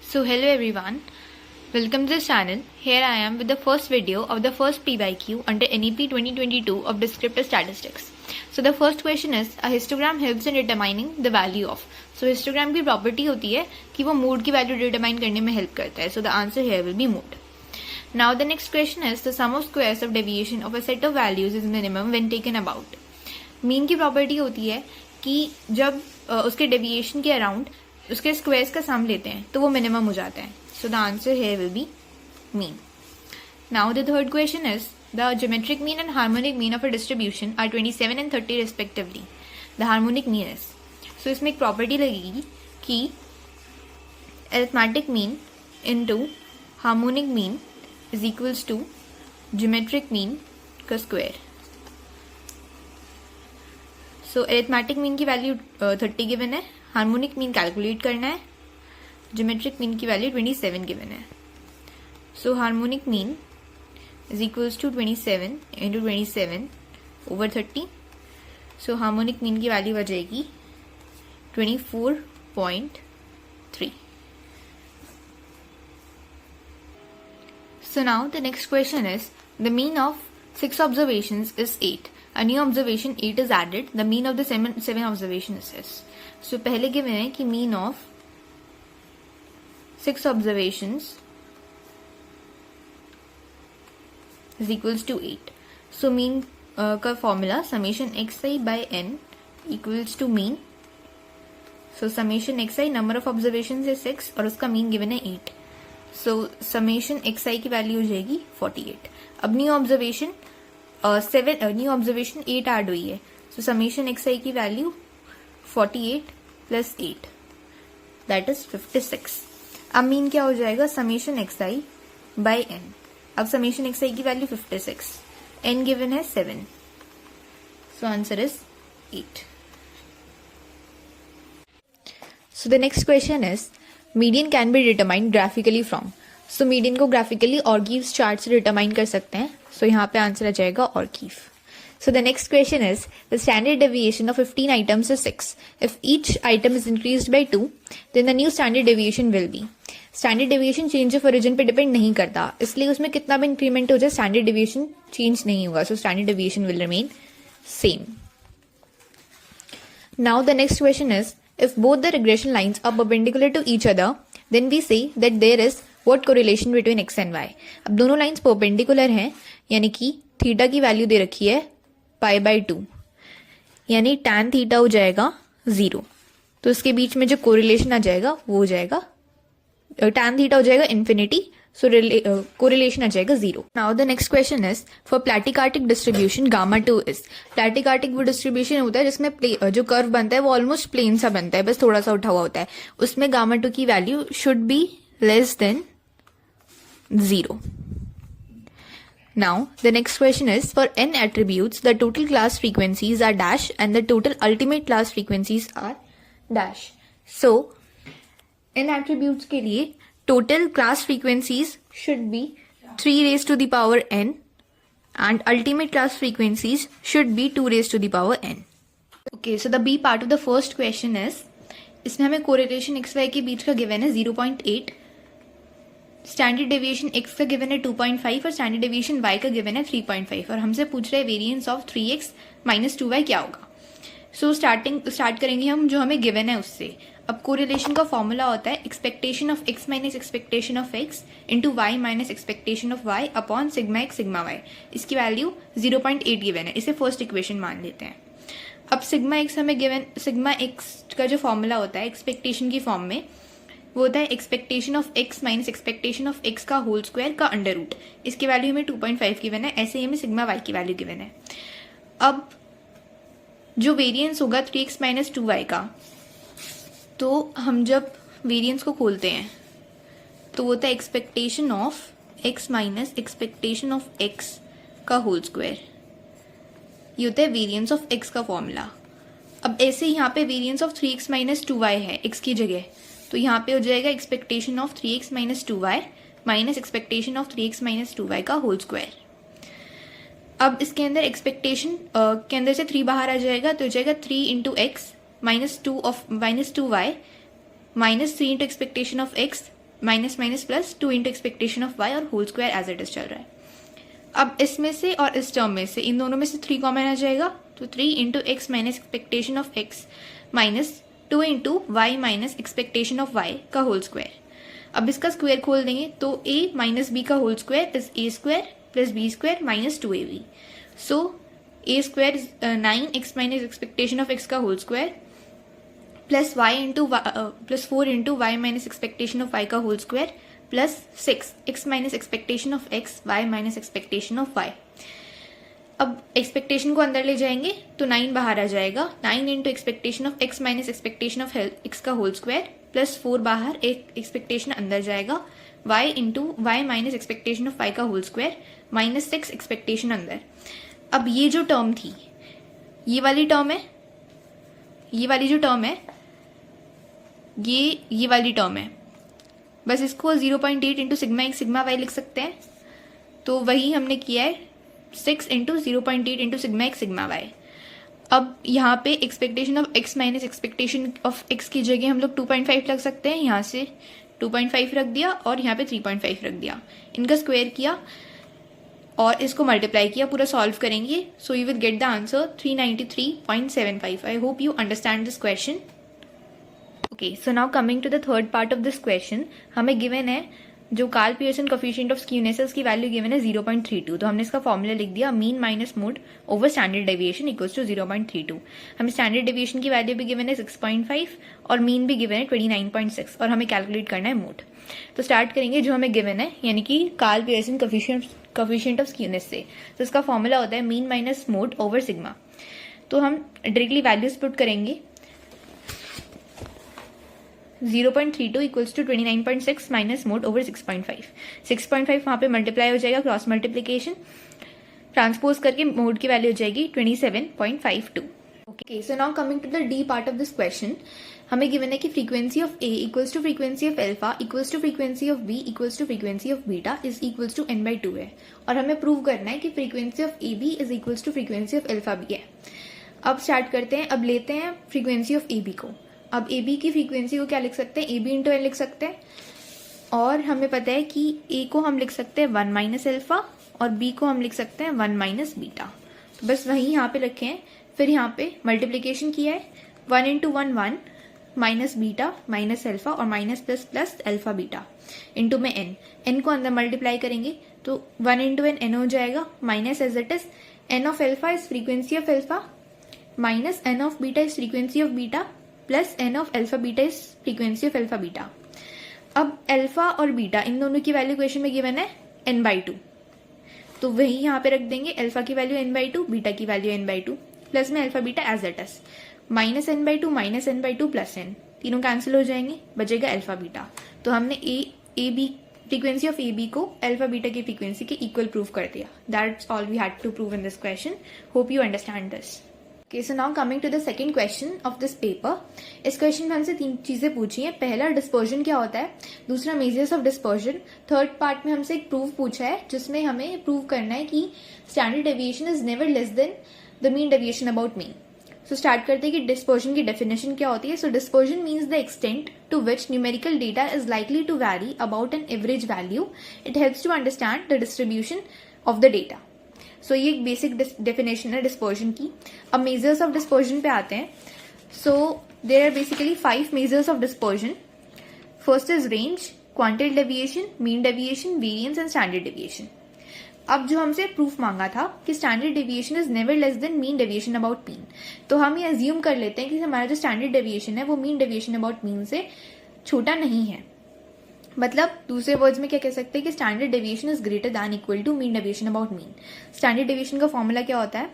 So hello everyone, welcome to this channel. Here I am with the first video of the first PYQ under NEP 2022 of descriptive statistics. So the first question is, a histogram helps in determining the value of. So histogram की property होती है कि वो mood की value determine करने में help करता है. So the answer here will be mood. Now the next question is, the sum of squares of deviation of a set of values is minimum when taken about. Mean की property होती है कि जब उसके deviation के around उसके squares का सम लेते हैं तो वो मिनिमम हो जाता है. So the answer here will be mean. Now the third question is, the geometric mean and harmonic mean of a distribution are 27 and 30 respectively. The harmonic mean is, so इसमें एक प्रॉपर्टी लगेगी कि arithmetic mean into harmonic mean is equals to geometric mean का square. So arithmetic mean की value 30 given है, harmonic mean calculate करना है, geometric mean की वैल्यू 27 गिवन है. So harmonic mean is equals to 27 into 27 over 30. So harmonic mean की value आ जाएगी 24.3. So now the next question is, the mean of 6 observations is 8. A new observation 8 is added. The mean of the seven observations is. So पहले given है कि mean of 6 observations is equals to 8. So mean का formula summation xi by n equals to mean. So summation xi number of observations है 6 और उसका mean given है 8. So summation xi की value हो जाएगी 48. अब न्यू ऑब्जर्वेशन 7 ऑब्जर्वेशन 8 ऐड हुई है. सो समेशन एक्स आई की वैल्यू 48 प्लस 8 दैट इज 56. अब मीन क्या हो जाएगा, summation x I by N. अब समेशन एक्स आई की वैल्यू 56, एन गिवन है 7. So answer is 8. So the next question is, median can be determined graphically from. So median को graphically ogives chart से determine कर सकते हैं. So यहाँ पे आंसर आ जाएगा ogive. So the next question is, the standard deviation of 15 items is 6. If each item is increased by 2 then the new standard deviation will be. Standard deviation change of origin पे depend नहीं करता, इसलिए उसमें कितना भी increment हो जाए standard deviation change नहीं होगा. So standard deviation will remain same. Now the next question is, if both the regression lines are perpendicular to each other then we say that there is what correlation between X and Y. अब दोनों lines perpendicular हैं, यानी कि theta की value दे रखी है pi by 2, यानी tan theta हो जाएगा 0. तो इसके बीच में जो कोरिलेशन आ जाएगा वो हो जाएगा टैन थीटा हो जाएगा इन्फिनिटी. सो कोरिलेशन आ जाएगा 0. Now the next question is, for platykurtic distribution gamma 2 is. Platykurtic वो डिस्ट्रीब्यूशन होता है जिसमें जो कर्व बनता है वो ऑलमोस्ट प्लेन सा बनता है, बस थोड़ा सा उठा हुआ होता है. उसमें गामा 2 की value should be less than 0. Now, the next question is, for n attributes, the total class frequencies are dash and the total ultimate class frequencies are dash. So, n attributes के लिए total class frequencies should be 3 raised to the power n and ultimate class frequencies should be 2 raised to the power n. Okay, so the B part of the first question is, इसमें हमें correlation xy के बीच का given है 0.8, standard deviation x का given है 2.5 और standard deviation y का given है 3.5 और हमसे पूछ रहे हैं variance of 3x minus 2y क्या होगा. सो स्टार्ट करेंगे हम जो हमें गिवन है उससे. अब कोरिलेशन का फॉर्मूला होता है expectation of x minus expectation of x into Y minus expectation of y upon sigma x sigma y. इसकी वैल्यू 0.8 गिवन है, इसे फर्स्ट इक्वेशन मान लेते हैं. अब सिग्मा x हमें गिवन, सिग्मा x का जो फॉर्मूला होता है एक्सपेक्टेशन की फॉर्म में वो होता है expectation of x minus expectation of x का होल स्क्वायर का अंडर रूट. इसकी वैल्यू हमें 2.5 गिवन है, ऐसे ही हमें सिग्मा y की वैल्यू गिवन है. अब जो वेरिएंस होगा 3x माइनस 2y का, तो हम जब वेरिएंस को खोलते हैं तो वो होता है expectation of x minus expectation of x का होल स्क्वायर. ये होता है वेरिएंस ऑफ x का फॉर्मूला. अब ऐसे यहाँ पे variance of 3x minus 2y है x की जगह, तो यहाँ पे हो जाएगा expectation of 3x minus 2y minus expectation of 3x minus 2y का होल स्क्वायर. अब इसके अंदर एक्सपेक्टेशन के अंदर से 3 बाहर आ जाएगा, तो हो जाएगा 3 into X minus 2 Y minus 3 into expectation of X minus minus plus 2 into expectation of Y और whole square as it is चल रहा है। अब इसमें से और इस टर्म में से, इन दोनों में से 3 कॉमन आ जाएगा, तो 3 into X minus expectation of X minus 2 into Y minus expectation of Y का होल स्क्वायर। अब इसका स्क्वायर खोल देंगे तो a माइनस बी का whole square is A square plus B square minus 2ab। So A square 9x minus expectation of x का whole square plus Y into plus 4 into Y minus expectation of y का whole square plus 6x minus expectation of x y minus expectation of y। अब expectation को अंदर ले जाएंगे तो 9 बाहर आ जाएगा, 9 into expectation of x minus expectation of x का होल स्क्वायर प्लस 4 बाहर, एक एक्सपेक्टेशन अंदर जाएगा, y into Y minus expectation of y का होल स्क्वायर माइनस 6 एक्सपेक्टेशन अंदर। अब ये जो टर्म थी, ये वाली टर्म है, ये वाली जो टर्म है, ये वाली टर्म है, बस इसको 0.8 into sigma x sigma Y लिख सकते हैं। तो वही हमने किया है, 6 into 0.8 into sigma x sigma Y. अब यहाँ पे expectation of x minus expectation of x की जगह हम लोग 2.5 रख सकते हैं। यहाँ से 2.5 रख दिया और यहाँ पे 3.5 रख दिया, इनका स्क्वायर किया और इसको मल्टीप्लाई किया, पूरा सॉल्व करेंगे। So you will get the answer 393.75। I hope you understand this question. Okay, so now coming to the third part of this question, हमें गिवन है जो Karl Pearson coefficient of skewness है उसकी value given है 0.32। तो हमने इसका formula लिख दिया, mean minus mode over standard deviation equals to 0.32। हमें स्टैंडर्ड डेविएशन की वैल्यू भी गिवन है 6.5 और मीन भी गिवन है 29.6 और हमें कैलकुलेट करना है मोड। तो स्टार्ट करेंगे जो हमें गिवन है, यानी कि Karl Pearson coefficient of skewness से। तो इसका फॉर्मूला होता है mean minus mode over sigma. तो हम डायरेक्टली वैल्यूज पुट करेंगे, 0.32 equals to 29.6 minus mode over 6.5। 6.5 वहां पे मल्टीप्लाई हो जाएगा, क्रॉस मल्टीप्लीकेशन ट्रांसपोज करके मोड की वैल्यू हो जाएगी 27.52। Okay, so now coming to the D part of this question, हमें गिवन है कि frequency of A equals to frequency of alpha equals to frequency of B equals to frequency of beta is equals to n/2 है, और हमें prove करना है कि frequency of A B is equals to frequency of alpha B है। अब start करते हैं, अब लेते हैं फ्रीक्वेंसी ऑफ ए बी को। अब ए बी की फ्रीक्वेंसी को क्या लिख सकते हैं, ए बी इंटू एन लिख सकते हैं, और हमें पता है कि ए को हम लिख सकते हैं 1 माइनस अल्फा और बी को हम लिख सकते हैं 1 माइनस बीटा। तो बस वही यहाँ पे रखे हैं, फिर यहाँ पे मल्टीप्लीकेशन किया है, 1 into 1 1 minus beta minus alpha और minus plus plus alpha beta into में एन को अंदर मल्टीप्लाई करेंगे तो 1 इंटू एन हो जाएगा, minus as it is N of alpha is frequency of alpha minus N of beta is frequency of beta plus N of alpha beta is frequency of alpha beta. अब alpha और beta इन दोनों की value question में given है n/2, तो वही यहाँ पे रख देंगे, अल्फा की वैल्यू n/2 बीटा की वैल्यू n/2 प्लस में alpha beta as it is, minus n/2 plus n, तीनों कैंसिल हो जाएंगे, बचेगा अल्फा बीटा। तो हमने A B frequency of A B को अल्फा बीटा की फ्रीक्वेंसी के इक्वल प्रूव कर दिया। That's all we had to prove in this question. Hope you understand this. Okay, so now coming to the second question of this paper. इस question में हमसे 3 चीजें पूछी हैं। पहला डिस्पर्जन क्या होता है, दूसरा measures of dispersion, third part में हमसे एक प्रूफ पूछा है जिसमें हमें प्रूव करना है कि standard deviation is never less than the mean deviation about mean. So start करते हैं कि डिस्पर्जन की डेफिनेशन क्या होती है। So dispersion means the extent to which numerical data is likely to vary about an average value. It helps to understand the distribution of the data. So ये एक basic definition है dispersion की। अब measures of dispersion पे आते हैं। So there are basically 5 measures of dispersion. First is range, quantile deviation, mean deviation, variance and standard deviation. अब जो हमसे प्रूफ मांगा था कि standard deviation is never less than mean deviation about mean, तो हम ये अज्यूम कर लेते हैं कि हमारा जो स्टैंडर्ड डेविएशन है वो मीन डेविएशन अबाउट मीन से छोटा नहीं है। मतलब दूसरे वर्ड्स में क्या कह सकते हैं कि standard deviation is greater than equal to mean deviation about mean. Standard deviation का फॉर्मूला क्या होता है,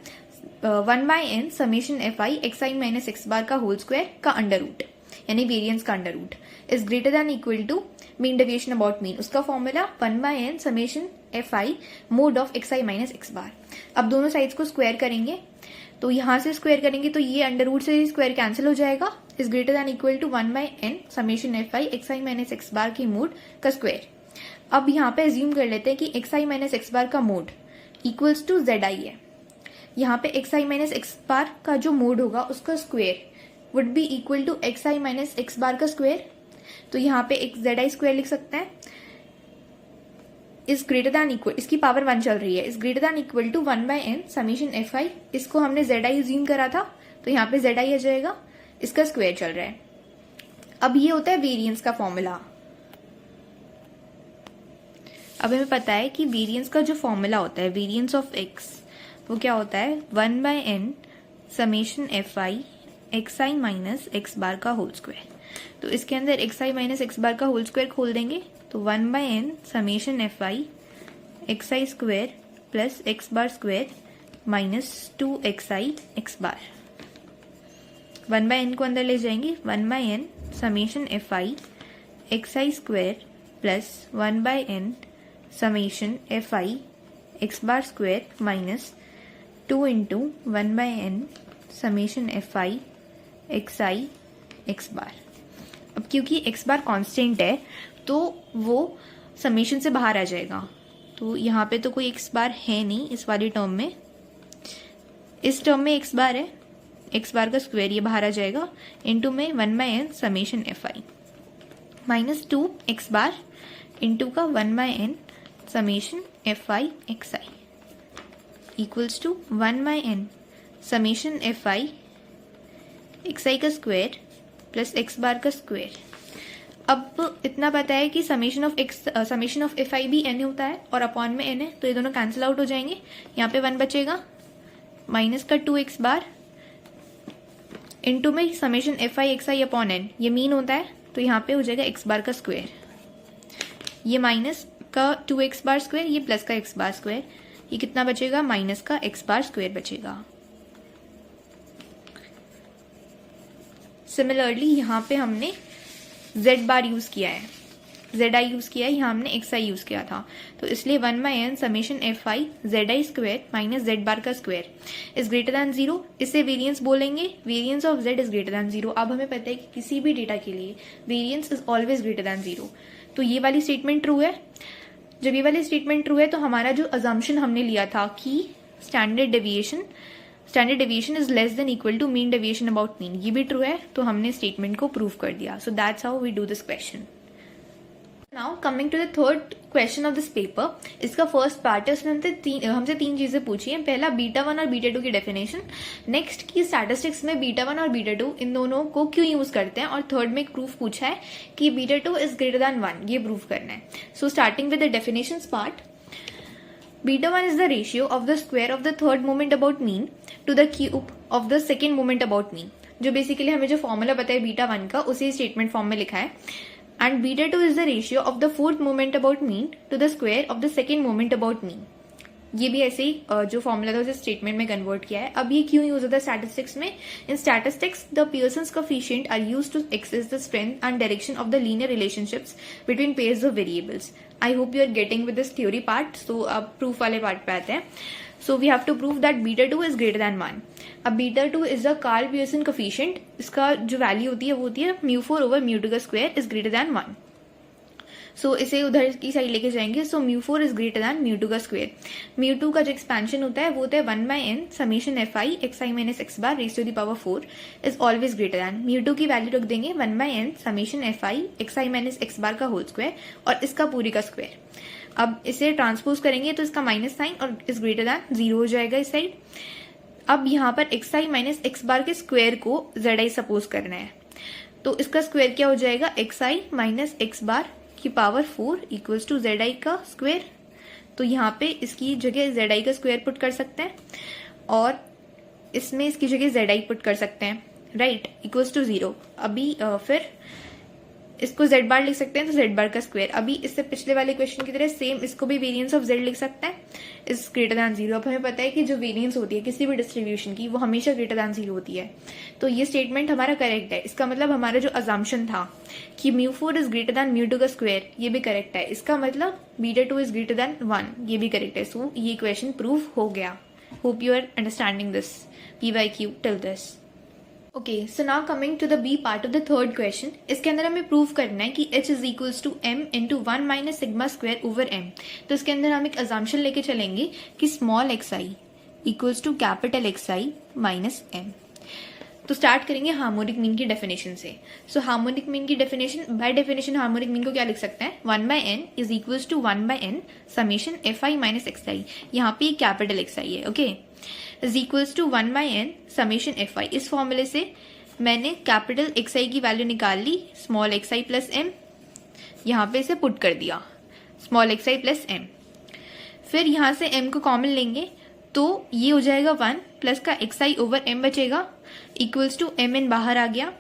1/n summation fi xi minus x bar का होल स्क्वायर का अंडर रूट, यानी वेरिएंस का under root is greater than equal to mean deviation about mean. उसका formula 1/n summation fi mod of xi minus x bar. अब दोनों sides को square करेंगे, तो यहां से स्क्वायर करेंगे तो ये अंडर रूट से स्क्वायर कैंसिल हो जाएगा, is greater than equal to 1/n summation fi xi minus x bar की मोड का स्क्वायर। अब यहाँ पे अज्यूम कर लेते हैं कि xi माइनस x बार का मोड इक्वल्स टू zi है। यहाँ पे xi माइनस x बार का जो मोड होगा उसका square would be equal to xi minus x bar का स्क्वायर तो यहाँ पे एक जेड आई स्क्वायर लिख सकते हैं, इज ग्रेटर दैन इक्वल, इसकी पावर 1 चल रही है, is greater than equal to 1/n summation F I, इसको हमने जेड आई यूज करा था तो यहाँ पे जेड आई आ जाएगा, इसका स्क्वायर चल रहा है। अब ये होता है वेरिएंस का फॉर्मूला। अब हमें पता है कि वेरिएंस का जो फॉर्मूला होता है वेरिएंस ऑफ एक्स, वो क्या होता है 1/n summation F I x I minus x bar का होल स्क्वायर। तो इसके अंदर एक्स आई माइनस एक्स बार का होल स्क्वायर खोल देंगे तो 1/n summation F I x I square plus x bar square minus 2xi X bar. 1/n को अंदर ले जाएंगे, 1/n summation F I x I square plus 1/n summation F I X bar square minus 2 into 1/n summation F I x I X bar. अब क्योंकि x बार constant है तो वो summation से बाहर आ जाएगा, तो यहाँ पे तो कोई एक्स बार है नहीं इस वाली टर्म में, इस टर्म में एक्स बार है, एक्स बार का स्क्वायर ये बाहर आ जाएगा, इंटू में 1/n summation F I minus 2 X bar into का 1/n summation F I x I equals to 1/n summation F I x आई का स्क्वायर प्लस एक्स बार का स्क्वायर। अब इतना पता है कि समेशन ऑफ एफ आई भी n होता है और अपॉन में n है, तो ये दोनों कैंसिल आउट हो जाएंगे, यहाँ पे 1 बचेगा, माइनस का 2 एक्स बार इंटू में summation F I x I upon n, ये मीन होता है तो यहाँ पे हो जाएगा एक्स बार का स्क्वायर, ये माइनस का 2x बार स्क्वायर, ये प्लस का x बार स्क्वायर, ये कितना बचेगा माइनस का x बार स्क्वायर बचेगा। सिमिलरली यहाँ पे हमने z बार यूज किया है, जेड आई यूज किया है, यहाँ हमने एक्स आई यूज किया था, तो इसलिए 1/n summation F I Z I square minus Z bar का स्क्वायर इज ग्रेटर दैन 0, इसे वेरिएंस बोलेंगे, variance of Z is greater than 0। अब हमें पता है कि किसी भी डेटा के लिए variance is always greater than 0, तो ये वाली स्टेटमेंट ट्रू है। जब ये वाली स्टेटमेंट ट्रू है तो हमारा जो अजम्पशन हमने लिया था कि standard deviation is less than equal to mean deviation about mean, ये भी ट्रू है, तो हमने स्टेटमेंट को प्रूव कर दिया। So that's how we do this question. Now coming to the third question of this paper, इसका फर्स्ट पार्ट है, उसने हमसे तीन चीजें पूछी हैं। पहला बीटा 1 और बीटा 2 की डेफिनेशन, नेक्स्ट की स्टैटिस्टिक्स में बीटा 1 और बीटा 2 इन दोनों को क्यों यूज करते हैं, और थर्ड में एक प्रूफ पूछा है कि बीटा 2 इज ग्रेटर दैन 1, ये प्रूफ करना है। So starting with the definition part, beta 1 is the ratio of the square of the third moment about mean to the cube of the second moment about mean। जो basically हमें जो formula पता है beta 1 का, उसी statement form में लिखा है। And beta 2 is the ratio of the fourth moment about mean to the square of the second moment about mean। ये भी ऐसे ही जो फॉर्मूला था उसे स्टेटमेंट में कन्वर्ट किया है। अब ये क्यों यूज होता है स्टैटिस्टिक्स में? In statistics the Pearson's coefficient are used to access the strength and direction of the linear relationships between pairs of variables. I hope you are getting with this theory part. So अब proof वाले part पे आते हैं। So we have to prove that beta 2 is greater than 1। अब beta 2 is the Karl Pearson coefficient, इसका जो value होती है वो होती है μ4 ओवर μ2 का स्क्वायर इज ग्रेटर दैन 1। सो इसे उधर की साइड लेके जाएंगे। सो μ4 इज ग्रेटर दैन μ2 का स्क्वायर। μ2 का जो एक्सपेंशन होता है वो होता है 1/n summation F I x I minus x bar raise to the power 4 is always greater than. μ2 की वैल्यू रख देंगे 1/n summation F I x I minus x bar का होल स्क्वायर और इसका पूरी का स्क्वायर। अब इसे ट्रांसपोज करेंगे तो इसका माइनस साइन और इज ग्रेटर दैन 0 हो जाएगा इस साइड। अब यहाँ पर एक्स आई माइनस एक्स बार के स्क्वायर को जेड आई सपोज करना है, तो इसका स्क्वायर क्या हो जाएगा एक्स आई माइनस एक्स बार की power 4 equals to Z I का स्क्वायर। तो यहाँ पे इसकी जगह जेड आई का स्क्वायर पुट कर सकते हैं और इसमें इसकी जगह जेड आई पुट कर सकते हैं, राइट, इक्वल्स टू 0। अभी फिर इसको जेड बार लिख सकते हैं तो जेड बार का स्क्वायर। अभी इससे पिछले वाले क्वेश्चन की तरह सेम इसको भी वेरिएंस ऑफ जेड लिख सकते हैं इज ग्रेटर दैन 0। अब हमें पता है कि जो वेरिएंस होती है किसी भी डिस्ट्रीब्यूशन की वो हमेशा ग्रेटर दैन 0 होती है, तो ये स्टेटमेंट हमारा करेक्ट है। इसका मतलब हमारा जो अजम्पशन था कि μ4 इज ग्रेटर दैन μ2 का स्क्वायर, ये भी करेक्ट है। इसका मतलब बीटा 2 इज ग्रेटर दैन 1, ये भी करेक्ट है। सो ये क्वेश्चन प्रूव हो गया। Hope you are understanding this PYQ till this. Okay, so now coming to the B part of the third question. इसके अंदर हमें प्रूव करना है कि h is equals to m into 1 minus sigma square over m। तो इसके अंदर हम एक अजम्पशन लेके चलेंगे कि small X I equals to capital X I minus m। तो स्टार्ट करेंगे हार्मोनिक मीन की डेफिनेशन से. सो हार्मोनिक मीन की definition, by definition harmonic mean को क्या लिख सकते हैं, 1/n is equals to 1/n summation fi minus xi. यहाँ पे कैपिटल xi है, okay, is equals to 1/n summation fi. इस फॉर्मूले से मैंने कैपिटल xi की वैल्यू निकाल ली, स्मॉल xi प्लस m, यहाँ पे इसे पुट कर दिया, स्मॉल xi प्लस m. फिर यहाँ से m को कॉमन लेंगे तो ये हो जाएगा 1 प्लस का xi ओवर m बचेगा इक्वल्स टू mn बाहर आ गया,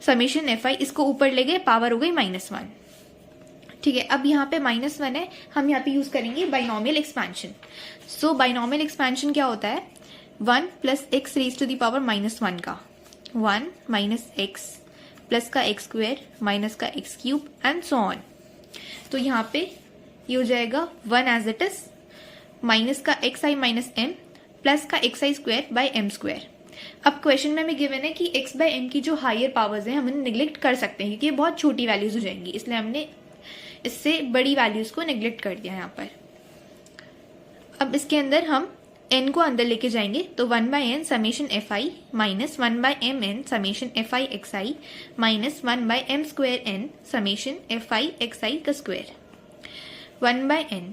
समेशन fi, इसको ऊपर ले गए, पावर हो गई -1. ठीक है, अब यहाँ पे -1 है, हम यहाँ पे यूज करेंगे binomial expansion. So binomial expansion क्या होता है, 1 plus X raise to the power -1 का 1 माइनस एक्स प्लस का एक्स स्क्वेयर माइनस का X cube and so on. तो यहाँ पे ये हो जाएगा 1 एज इट इज माइनस का xi माइनस m प्लस का xi square by m square. अब क्वेश्चन में हमें गिवन है कि x बाय m की जो हायर पावर्स हैं हम उन्हें निगलेक्ट कर सकते हैं क्योंकि ये बहुत छोटी वैल्यूज हो जाएंगी, इसलिए हमने इससे बड़ी वैल्यूज को निगलेक्ट कर दिया यहाँ पर. अब इसके अंदर हम n को अंदर लेके जाएंगे तो 1/n summation fi minus 1/mn summation fi xi minus 1/m square n summation fi xi का स्क्वायर. 1/n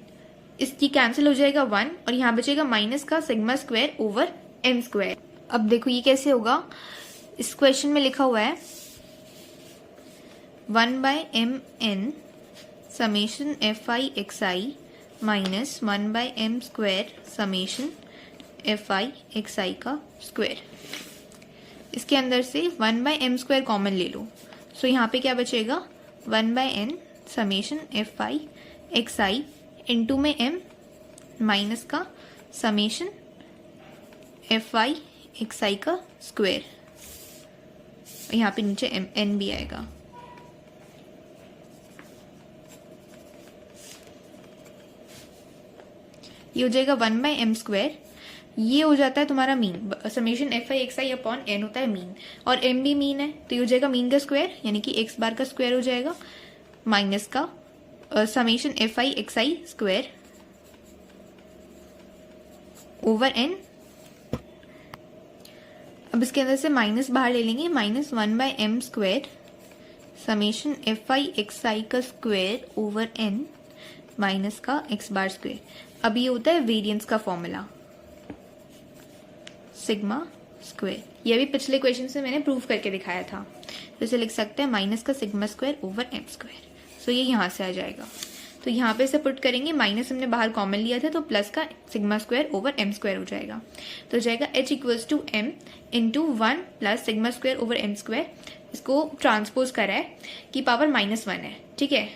इसकी कैंसिल हो जाएगा 1 और यहाँ बचेगा माइनस का sigma square over m square. अब देखो ये कैसे होगा, इस क्वेश्चन में लिखा हुआ है 1/mn summation fi xi minus 1/m square summation fi xi का स्क्वायर. इसके अंदर से 1/m स्क्वायर कॉमन ले लो, सो यहाँ पे क्या बचेगा 1/n summation fi xi into में m माइनस का समेशन fi xi का स्क्वायर. यहाँ पे नीचे n भी आएगा. ये हो जाएगा 1/m स्क्वायर, ये हो जाता है तुम्हारा mean, summation fi xi upon n होता है मीन, और m भी मीन है तो ये हो जाएगा मीन का स्क्वायर यानी कि x बार का स्क्वायर हो जाएगा माइनस का summation fi xi square over n. अब इसके अंदर से माइनस बाहर ले लेंगे, minus 1/m square summation fi xi का स्क्वायर ओवर n माइनस का x बार स्क्वायर. अब ये होता है वेरिएंस का फॉर्मूला सिग्मा स्क्वायर. ये भी पिछले क्वेश्चन से मैंने प्रूव करके दिखाया था, तो इसे लिख सकते हैं माइनस का sigma square over m square. So ये यहाँ से आ जाएगा, तो यहाँ पे इसे पुट करेंगे, माइनस हमने बाहर कॉमन लिया था तो प्लस का sigma square over m square हो जाएगा. तो हो जाएगा h equals to m into 1 plus sigma square over m square. इसको ट्रांसपोज करा है कि पावर -1 है, ठीक है.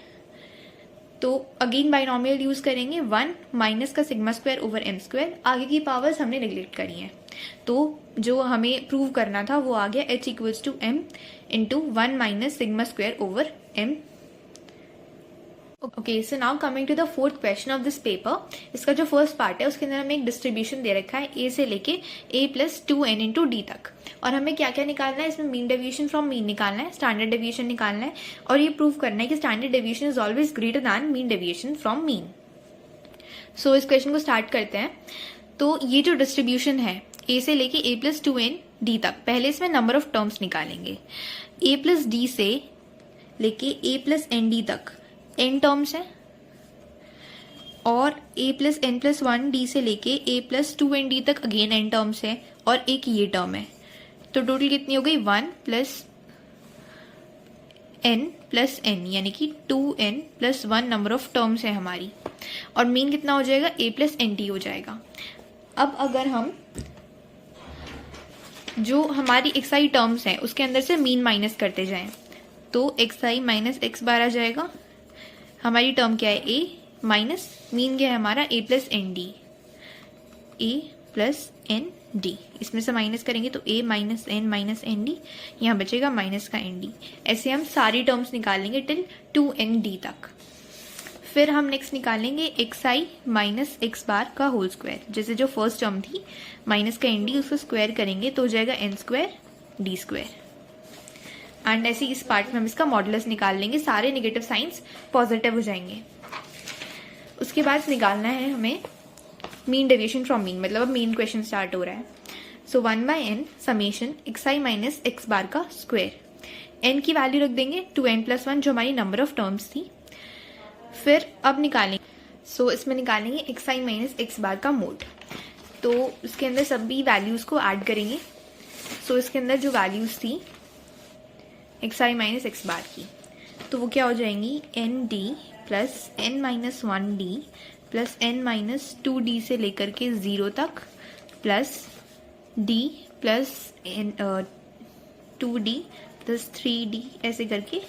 तो अगेन बाइनोमियल यूज करेंगे, 1 माइनस का sigma square over m square. आगे की पावर्स हमने निगलेक्ट करी हैं, तो जो हमें प्रूव करना था वो आ गया h equals to m into 1 minus sigma square over m. Okay, so now coming to the fourth question of this paper. इसका जो फर्स्ट पार्ट है उसके अंदर हमें एक डिस्ट्रीब्यूशन दे रखा है a से लेके a plus 2n into D तक, और हमें क्या क्या निकालना है, इसमें मीन डेविएशन फ्रॉम मीन निकालना है, स्टैंडर्ड डेविएशन निकालना है, और ये प्रूव करना है कि standard deviation is always greater than mean deviation from mean. So इस क्वेश्चन को स्टार्ट करते हैं. तो ये जो डिस्ट्रीब्यूशन है a से लेके a प्लस 2n डी तक, पहले इसमें नंबर ऑफ टर्म्स निकालेंगे. a प्लस डी से लेके a प्लस एन डी तक n टर्म्स है, और a plus n plus 1 D से लेके a प्लस 2n डी तक अगेन n टर्म्स है, और एक ये टर्म है. तो टोटल कितनी हो गई 1 प्लस n प्लस n यानी कि 2n plus 1 number of terms है हमारी, और मीन कितना हो जाएगा a प्लस एन टी हो जाएगा. अब अगर हम जो हमारी xi टर्म्स हैं उसके अंदर से मीन माइनस करते जाएं तो xi माइनस x बार आ जाएगा. हमारी टर्म क्या है a माइनस मीन क्या है हमारा a plus N D, a plus N D, इसमें से माइनस करेंगे तो a माइनस एन डी, यहाँ बचेगा माइनस का एन डी. ऐसे हम सारी टर्म्स निकालेंगे टिल 2n डी तक. फिर हम नेक्स्ट निकालेंगे xi माइनस x बार का होल स्क्वायर, जैसे जो फर्स्ट टर्म थी माइनस का एन डी उसको स्क्वायर करेंगे तो हो जाएगा N square D square. And ऐसे इस पार्ट में हम इसका मॉडुलस निकाल लेंगे, सारे नेगेटिव साइंस पॉजिटिव हो जाएंगे. उसके बाद निकालना है हमें मीन डेविएशन फ्रॉम मीन, मतलब अब मीन क्वेश्चन स्टार्ट हो रहा है. सो 1/n summation xi minus x bar का स्क्वायर, n की वैल्यू रख देंगे 2n+1 जो हमारी नंबर ऑफ टर्म्स थी। फिर अब निकालेंगे, सो इसमें निकालेंगे xi माइनस x बार का मोड। तो इसके अंदर सभी वैल्यूज़ को ऐड करेंगे। सो इसके अंदर जो वैल्यूज़ थी xi माइनस x बार की, तो वो क्या हो जाएंगी, nd plus n minus 1d plus n minus 2d से लेकर के 0 तक plus d plus 2d plus 3d ऐसे करके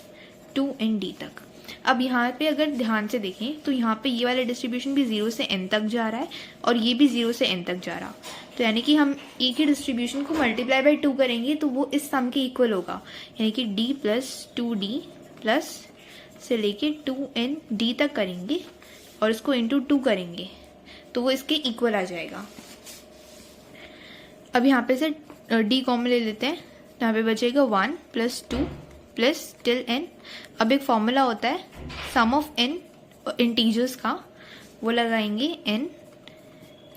2nd तक। अब यहाँ पे अगर ध्यान से देखें तो यहाँ पे ये वाला डिस्ट्रीब्यूशन भी 0 से n तक जा रहा है और ये भी 0 से n तक जा रहा, तो यानी कि हम एक ही डिस्ट्रीब्यूशन को मल्टीप्लाई बाय 2 करेंगे तो वो इस सम के इक्वल होगा, यानी कि d प्लस 2d प्लस से लेके 2nd तक करेंगे और इसको इंटू 2 करेंगे तो वो इसके इक्वल आ जाएगा। अब यहाँ पे से d कॉमन ले लेते हैं, यहाँ पे बचेगा 1 प्लस 2 प्लस टिल n। अब एक फॉर्मूला होता है सम ऑफ n इंटीजर्स का, वो लगाएंगे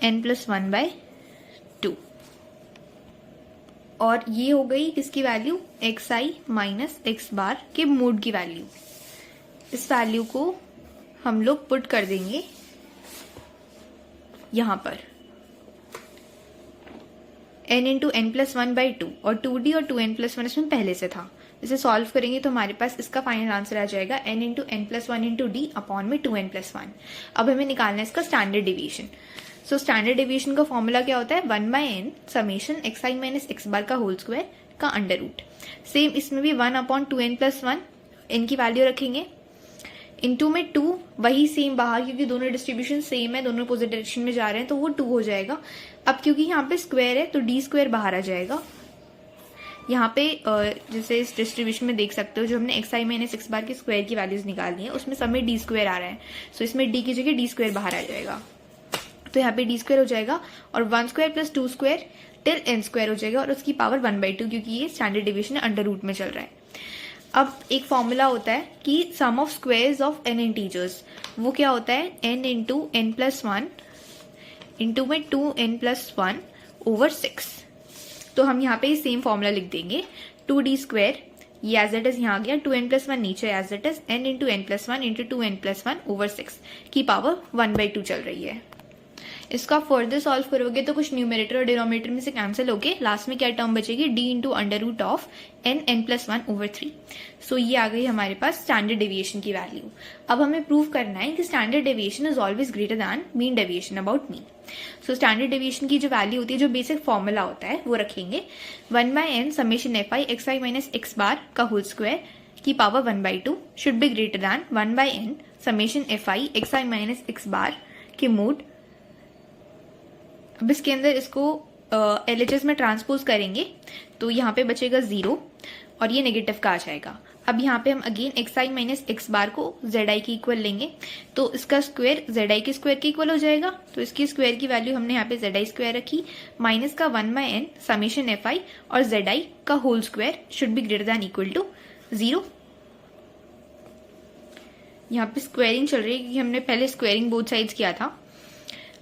n प्लस 1/2 और ये हो गई किसकी वैल्यू, xi माइनस x बार के मोड की वैल्यू। इस वैल्यू को हम लोग पुट कर देंगे यहाँ पर n इंटू n+1/2 और 2d और 2n+1 इसमें पहले से था। इसे सॉल्व करेंगे तो हमारे पास इसका फाइनल आंसर आ जाएगा n into n+1 into d upon में 2n+1। अब हमें निकालना है इसका स्टैंडर्ड डेविएशन। सो स्टैंडर्ड डेविएशन का फॉर्मूला क्या होता है, 1/n summation xi minus x bar का होल स्क्वायर का अंडर रूट। सेम इसमें भी 1/2n+1 n की वैल्यू रखेंगे, इनटू में 2 वही सेम बाहर, क्योंकि दोनों डिस्ट्रीब्यूशन सेम है, दोनों अपोजिट डायरेक्शन में जा रहे हैं तो वो 2 हो जाएगा। अब क्योंकि यहाँ पे स्क्वायर है तो d स्क्वायर बाहर आ जाएगा। यहाँ पे जैसे इस डिस्ट्रीब्यूशन में देख सकते हो जो हमने xi माइनस x बार के स्क्वायर की वैल्यूज निकाली है उसमें सब में d स्क्वायर आ रहा है, सो इसमें d की जगह d स्क्वायर बाहर आ जाएगा, तो यहाँ पे d स्क्वायर हो जाएगा और 1 square plus 2 square till n square हो जाएगा और उसकी पावर 1/2, क्योंकि ये स्टैंडर्ड डिविजन अंडर रूट में चल रहा है। अब एक फॉर्मूला होता है कि sum of squares of n integers, वो क्या होता है n इंटू n+1 इंटू में 2n+1 ओवर 6। तो हम यहाँ पे सेम फॉर्मूला लिख देंगे 2d स्क्वायर, ये एज इट इज यहाँ आ गया, 2n+1 नीचे as it is n into n+1 into 2n+1 over 6 की पावर 1/2 चल रही है। इसका फर्दर सॉल्व करोगे तो कुछ न्यूमरेटर और डिनोमिनेटर में से कैंसिल होके लास्ट में क्या टर्म बचेगी, d into under root of n+1 over 3। So ये आ गई हमारे पास स्टैंडर्ड डेविएशन की वैल्यू। अब हमें प्रूव करना है कि standard deviation is always greater than mean deviation about mean. So standard deviation की जो वैल्यू होती है, जो बेसिक फॉर्मूला होता है, वो रखेंगे 1/n summation fi xi minus x bar का होल स्क्वायर की power 1/2 should be greater then 1/n summation fi xi minus x बार के मोड। अब इसके अंदर इसको LHS में ट्रांसपोज करेंगे तो यहाँ पे बचेगा 0 और ये नेगेटिव का आ जाएगा। अब यहाँ पे हम अगेन xi माइनस x बार को zi के इक्वल लेंगे तो इसका स्क्वायर zi के स्क्वायर के इक्वल हो जाएगा, तो इसकी स्क्वायर की वैल्यू हमने यहाँ पे zi स्क्वायर रखी माइनस का 1/n समेशन fi और zi का whole square should be greater than equal to 0। यहाँ पे स्क्वायरिंग चल रही है क्योंकि हमने पहले स्क्वायरिंग बोथ साइड्स किया था।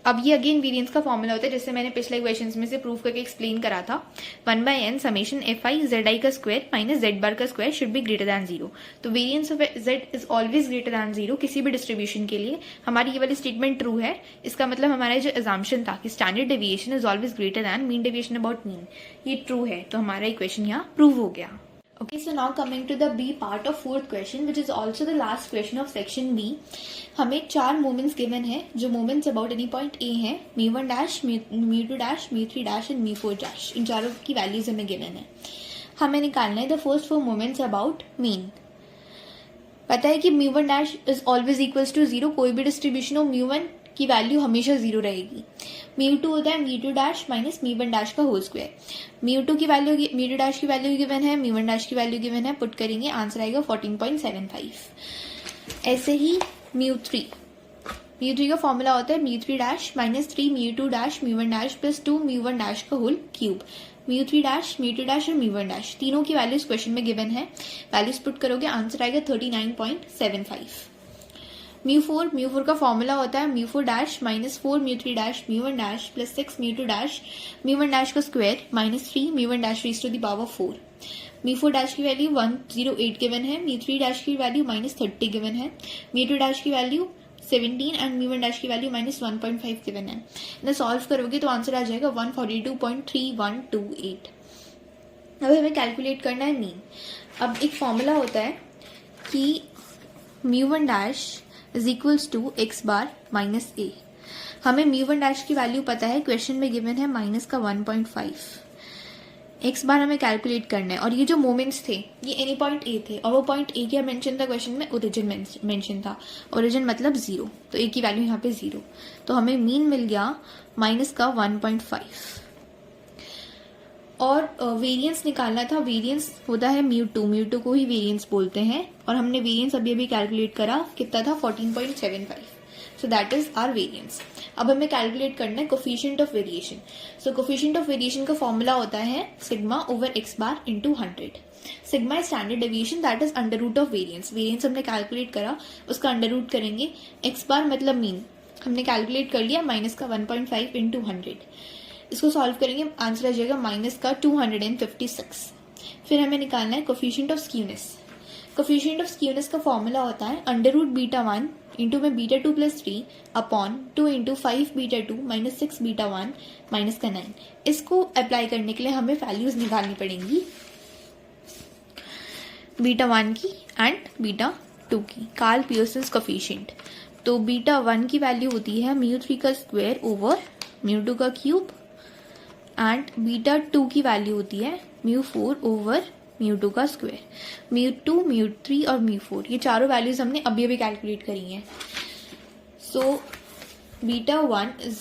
अब ये अगेन वेरिएंस का फॉर्मूला होता है, जैसे मैंने पिछले क्वेश्चंस में से प्रूव करके एक्सप्लेन करा था, 1/n समेशन fi zi का स्क्वायर माइनस z बार का square should be greater than 0। तो variance of z is always greater than 0 किसी भी डिस्ट्रीब्यूशन के लिए। हमारी ये वाली स्टेटमेंट ट्रू है, इसका मतलब हमारा जो एजम्पशन था कि standard deviation is always greater than mean deviation about mean, ये ट्रू है, तो हमारा इक्वेशन यहाँ प्रूव हो गया। Okay, so now coming to the B part of fourth question, which is also the last question of section B. हमें 4 moments given है, जो moments about any point A है, μ1 dash, μ2 dash, μ3 dash and μ4 dash. इन चारों की values हमें given है। हमें निकालना है the first 4 moments about mean. पता है कि μ1 dash is always equals to 0, कोई भी डिस्ट्रीब्यूशन हो μ1 की वैल्यू हमेशा 0 रहेगी। μ2 होता है μ2 डैश माइनस μ1 डैश का होल स्क्वायर। μ2 की वैल्यू, μ2 डैश की वैल्यू गिवन है, μ1 डैश की वैल्यू गिवन है, पुट करेंगे आंसर आएगा 14.75। ऐसे ही μ3 का फॉर्मूला होता है μ3 dash minus 3 μ2 dash μ1 dash plus 2 μ1 dash का होल क्यूब। μ3 डैश, μ2 डैश और μ1 डैश तीनों की वैल्यूज क्वेश्चन में गिवन है, वैल्यूज पुट करोगे आंसर आएगा 39.75। म्यू फोर का फॉर्मूला होता है mu four dash minus 4 mu three dash mu one dash plus 6 mu two dash mu one dash का square minus 3 mu one dash rays to the power 4। Mu four dash की value 108 given है, mu three dash की value minus 30 given है, mu two dash की value 17 and mu one dash की value minus 1.5 given है। इन्हें solve करोगे तो आंसर आ जाएगा 142.3128। अब हमें कैलकुलेट करना है मीन। अब एक फॉर्मूला होता है कि mu one dash is equals to x bar minus a. हमें म्यू वन डैश की वैल्यू पता है, क्वेश्चन में गिवन है माइनस का 1.5। एक्स बार हमें कैलकुलेट करना है और ये जो मोमेंट्स थे ये एनी पॉइंट ए थे और वो पॉइंट ए क्या मेंशन था क्वेश्चन में, ओरिजिन मेंशन था। ओरिजिन मतलब 0, तो ए की वैल्यू यहाँ पे 0, तो हमें मीन मिल गया माइनस का 1.5। और वेरिएंस निकालना था, वेरिएंस होता है म्यू टू को ही वेरिएंस बोलते हैं और हमने वेरिएंस अभी कैलकुलेट करा, कितना था 14.75, so that is our variance. अब हमें कैलकुलेट करना है coefficient of variation. So coefficient of variation का फॉर्मूला होता है sigma over X bar into 100। Sigma is standard deviation, that is under root of variance. Variance हमने कैलकुलेट करा, उसका अंडर रूट करेंगे। एक्स बार मतलब मीन हमने कैलकुलेट कर लिया, माइनस का 1.5 इंटू 100। इसको सॉल्व करेंगे, आंसर आ जाएगा माइनस का 256। फिर हमें निकालना है coefficient of skewness. Coefficient of skewness का फॉर्मूला होता है अंडर रूट बीटा 1 इंटू में beta 2 plus 3 upon 2 into 5 beta 2 minus 6 beta 1 minus का 9। इसको अप्लाई करने के लिए हमें वैल्यूज निकालनी पड़ेंगी बीटा 1 की एंड बीटा 2 की, कार्ल पियर्सन्स कोफिशिएंट। तो बीटा 1 की वैल्यू होती है म्यू 3 का स्क्वायर ओवर म्यू 2 का क्यूब एंड बीटा 2 की वैल्यू होती है म्यू 4 ओवर म्यू 2 का स्क्वायर। म्यू 2, म्यू 3 और म्यू 4 ये चारों वैल्यूज हमने अभी कैलकुलेट करी हैं। So beta 1 is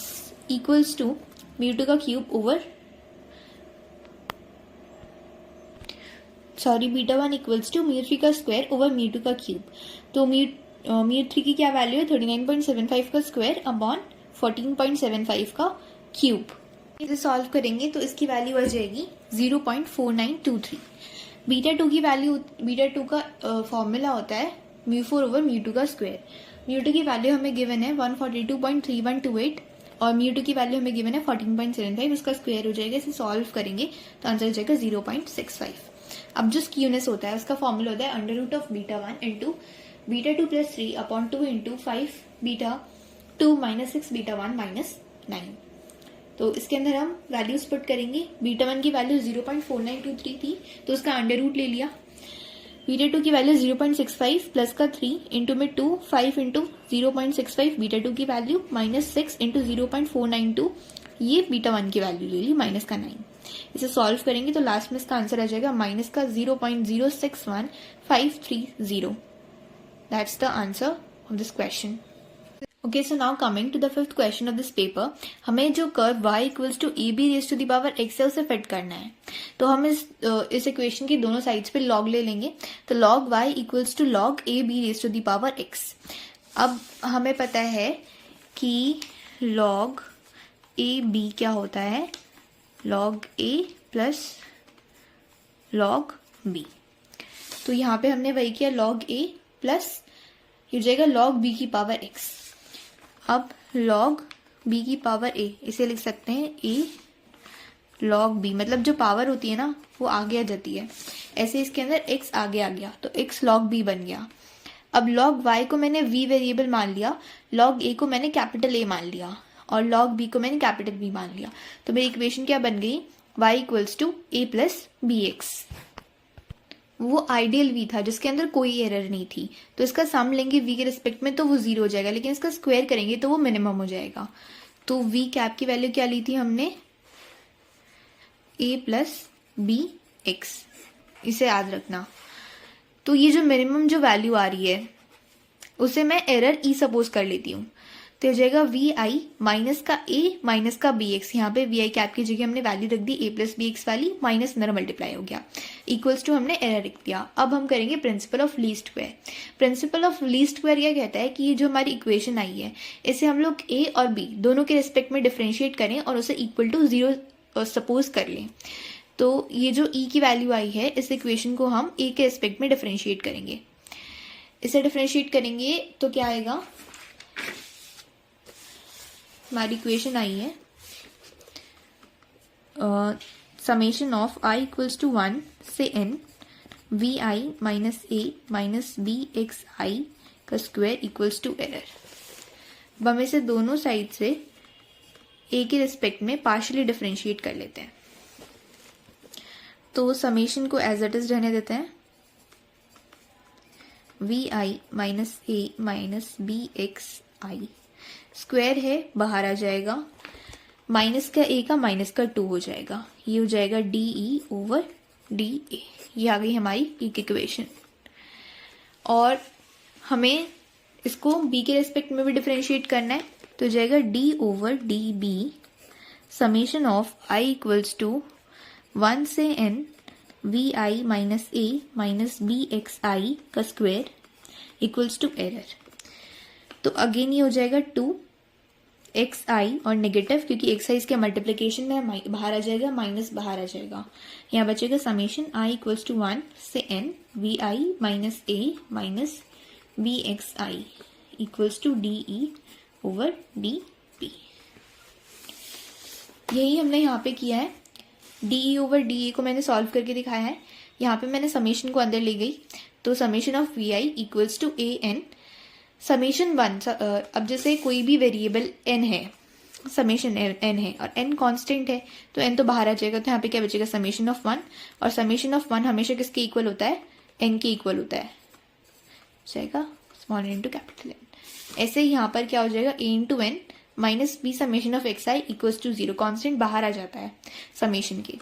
equals to mu 2 का cube over beta 1 equals to mu 3 का स्क्वायर ओवर म्यू 2 का क्यूब। तो म्यू 3 की क्या वैल्यू है 39.75 का स्क्वायर अपॉन 14.75 का क्यूब। इसे सॉल्व करेंगे तो इसकी वैल्यू आ जाएगी 0.4923। बीटा 2 की वैल्यू, बीटा 2 का फॉर्मूला होता है म्यू 4 ओवर म्यू 2 का स्क्वायर। म्यू 2 की वैल्यू हमें गिवन है 142.3128 और म्यू 2 की वैल्यू हमें गिवन है 14.75, इसका स्क्वायर हो जाएगा। इसे सॉल्व करेंगे तो आंसर हो जाएगा 0.65। अब जो स्क्यूनेस होता है उसका फॉर्मूला होता है under root of beta 1 into beta 2 plus 3 upon 2 into 5 beta 2 minus 6 beta 1 minus 9। तो इसके अंदर हम वैल्यूज पुट करेंगे। बीटा 1 की वैल्यू 0.4923 थी तो उसका अंडर रूट ले लिया। बीटा 2 की वैल्यू 0.65 प्लस का 3 इंटू में 2, 5 इंटू 0.65 बीटा 2 की वैल्यू माइनस 6 इंटू 0.492 ये बीटा 1 की वैल्यू ले ली माइनस का 9। इसे सॉल्व करेंगे तो लास्ट में इसका आंसर आ जाएगा माइनस का 0.061530। That's the answer of this question. Okay, so now coming to the fifth question of this paper, हमें जो curve y equals to ab raised to the power x है उसे फिट करना है। तो हम इस इक्वेशन की दोनों साइड्स पे log ले लेंगे। तो log y equals to log ab raised to the power x। अब हमें पता है कि log ab क्या होता है, log a plus log b। तो यहाँ पे हमने वही किया, log a प्लस ये हो जाएगा log b की पावर x। अब log b की पावर a, इसे लिख सकते हैं a log b, मतलब जो पावर होती है ना वो आगे आ जाती है। ऐसे इसके अंदर x आगे आ गया तो x log b बन गया। अब log y को मैंने v वेरिएबल मान लिया, log a को मैंने कैपिटल A मान लिया और log b को मैंने कैपिटल B मान लिया। तो मेरी इक्वेशन क्या बन गई, y equals to a plus bx। वो आइडियल v था जिसके अंदर कोई एरर नहीं थी, तो इसका सम लेंगे v के रिस्पेक्ट में तो वो 0 हो जाएगा, लेकिन इसका स्क्वायर करेंगे तो वो मिनिमम हो जाएगा। तो v कैप की वैल्यू क्या ली थी हमने, a प्लस बी एक्स, इसे याद रखना। तो ये जो मिनिमम जो वैल्यू आ रही है उसे मैं एरर e सपोज कर लेती हूँ, तो हो जाएगा वी आई माइनस का a माइनस का बी एक्स। यहाँ पे वी आई कैप की जगह हमने वैल्यू रख दी a प्लस बी एक्स वाली, माइनस अंदर मल्टीप्लाई हो गया, इक्वल्स टू हमने एरर रख दिया। अब हम करेंगे principle of least square. Principal of least square क्या कहता है कि ये जो हमारी इक्वेशन आई है इसे हम लोग a और b दोनों के रिस्पेक्ट में डिफ्रेंशिएट करें और उसे इक्वल टू 0 सपोज कर लें। तो ये जो e की वैल्यू आई है इस इक्वेशन को हम a के रिस्पेक्ट में डिफ्रेंशिएट करेंगे। इसे डिफरेंशिएट करेंगे तो क्या आएगा, हमारी इक्वेशन आई है summation of i equals to 1 से n we I minus A minus B x आई का स्क्वायर इक्वल्स टू एरर। अब हम इसे दोनों साइड से ए के रिस्पेक्ट में पार्शियली डिफरेंशिएट कर लेते हैं। तो समेशन को एज इट इज रहने देते हैं, वी आई माइनस ए माइनस बी एक्स आई, स्क्वायर है बाहर आ जाएगा, माइनस का ए का माइनस का 2 हो जाएगा, ये हो जाएगा D E over D A. ये आ गई हमारी एक इक्वेशन। और हमें इसको b के रेस्पेक्ट में भी डिफरेंशिएट करना है, तो जाएगा d over d b summation of i equals to 1 से n we I minus A minus B x आई का स्क्वायर इक्वल्स टू एरर। तो अगेन ये हो जाएगा 2 एक्स आई और नेगेटिव, क्योंकि एक्स आई इसके मल्टीप्लीकेशन में बाहर आ जाएगा, माइनस बाहर आ जाएगा, यहाँ बचेगा समेशन आई इक्वल्स टू 1 से n we I minus A minus B x I equals to D E over D P. यही हमने यहाँ पे किया है। D E over D A को मैंने सॉल्व करके दिखाया है। यहाँ पे मैंने समेशन को अंदर ले गई, तो summation of we I equals to A N summation 1। अब जैसे कोई भी वेरिएबल n है, समेशन n है और n कांस्टेंट है, तो n तो बाहर आ जाएगा, तो यहाँ पे क्या बचेगा समेशन ऑफ 1, और समेशन ऑफ 1 हमेशा किसके इक्वल होता है, n के इक्वल होता है, जाएगा स्मॉल इंटू कैपिटल N। ऐसे ही यहाँ पर क्या हो जाएगा a into n minus b summation of x I equals to 0, constant बाहर आ जाता है समेशन के।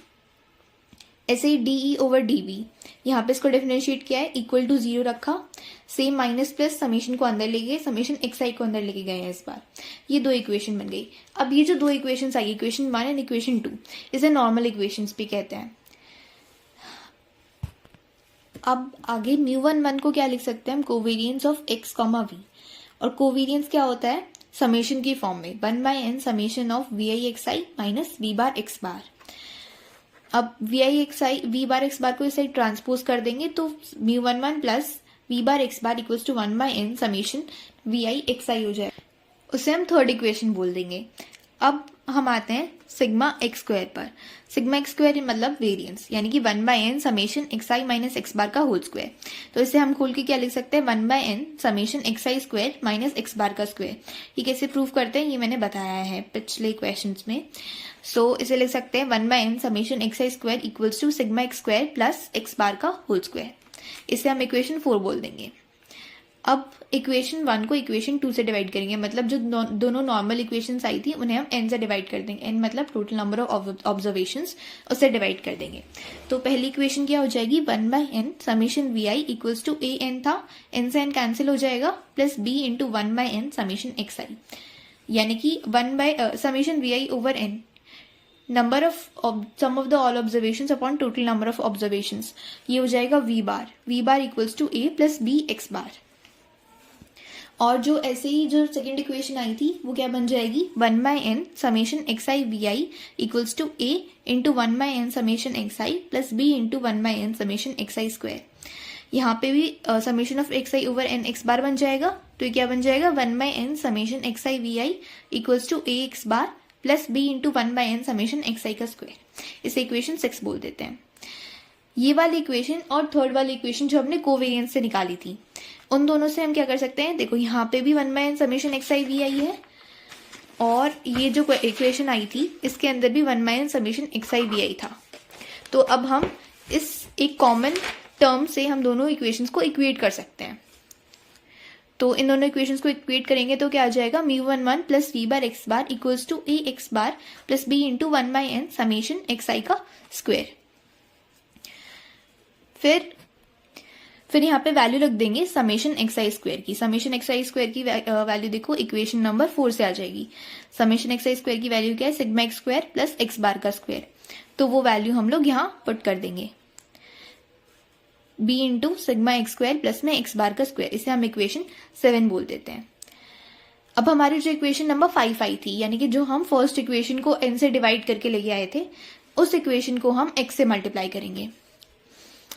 ऐसे ही डी ई ओवर डी बी, यहाँ पे इसको डिफरेंशिएट किया है, इक्वल टू 0 रखा, सेम माइनस प्लस समेशन को अंदर ले गए, समेशन एक्स आई को अंदर लेके गए हैं इस बार। ये दो इक्वेशन बन गई। अब ये जो दो equation I, equation 1 and equation 2, इसे नॉर्मल इक्वेशंस भी कहते हैं। अब आगे μ1 को क्या लिख सकते हैं हम, covariance of x comma v, और कोवेरियंस क्या होता है समेशन की फॉर्म में 1/n summation of we i x I minus v bar x bar. अब v i x i v bar x bar को इस साइड ट्रांसपोज कर देंगे, तो μ11 plus v bar x bar equals to 1/n summation v i x i हो जाएगा। उसे हम थर्ड इक्वेशन बोल देंगे। अब हम आते हैं सिग्मा एक्स स्क्वायर पर। सिग्मा एक्स स्क्वायर मतलब वेरिएंस, यानी कि 1/n समेशन एक्स आई माइनस एक्स बार का होल स्क्वायर। तो इसे हम खोल के क्या लिख सकते हैं, 1/n समेशन एक्स आई स्क्वायर माइनस एक्स बार का स्क्वायर। ये कैसे प्रूव करते हैं, ये मैंने बताया है पिछले क्वेश्चंस में। सो इसे लिख सकते हैं 1/n summation x I square equals to sigma x square plus x bar का होल स्क्वायर। इसे हम इक्वेशन 4 बोल देंगे। अब इक्वेशन 1 को इक्वेशन 2 से डिवाइड करेंगे, मतलब जो दोनों नॉर्मल इक्वेशंस आई थी उन्हें हम n से डिवाइड कर देंगे। n मतलब टोटल नंबर ऑफ ऑब्जर्वेशंस, उससे डिवाइड कर देंगे। तो पहली इक्वेशन क्या हो जाएगी, 1/n summation v I equals to A n था, n से n कैंसिल हो जाएगा, plus b into 1/n summation x i, यानी कि summation v i over n number of sum of the all observations upon total number of observations. ये हो जाएगा v bar equals to a plus b x bar. और जो ऐसे ही जो second equation आई थी वो क्या बन जाएगी, 1/n summation x i v I equals to a into 1/n summation x i plus b into 1/n summation x I square. यहाँ पे भी summation of x i over n x bar बन जाएगा, तो ये क्या बन जाएगा 1/n summation x i v I equals to a x bar plus b into 1/n summation x आई का स्क्वायर। इसे इक्वेशन 6 बोल देते हैं। ये वाली इक्वेशन और थर्ड वाली इक्वेशन जो हमने कोवेरियंस से निकाली थी, उन दोनों से हम क्या कर सकते हैं, देखो यहाँ पे भी 1/n summation x i v i है, और ये जो इक्वेशन आई थी इसके अंदर भी 1/n summation x i v i था। तो अब हम इस एक कॉमन टर्म से हम दोनों इक्वेशंस को इक्वेट कर सकते हैं। तो इन दोनों इक्वेशंस को इक्वेट करेंगे तो क्या आ जाएगा, μ11 plus v bar x bar equals to A x bar plus b into 1/n summation x आई का स्क्वायर। फिर यहाँ पे वैल्यू रख देंगे समेशन एक्स आई स्क्वायर की। समेशन एक्स आई स्क्वायर की वैल्यू देखो इक्वेशन नंबर 4 से आ जाएगी। समेशन एक्स आई स्क्वायर की वैल्यू क्या है, sigma x square plus x bar का स्क्वायर। तो वो वैल्यू हम लोग यहाँ पुट कर देंगे, b into sigma x square plus में एक्स बार का स्क्वायर। इसे हम इक्वेशन 7 बोल देते हैं। अब हमारी जो इक्वेशन नंबर 5 आई थी, यानी कि जो हम फर्स्ट इक्वेशन को n से डिवाइड करके लेके आए थे, उस इक्वेशन को हम x से मल्टीप्लाई करेंगे।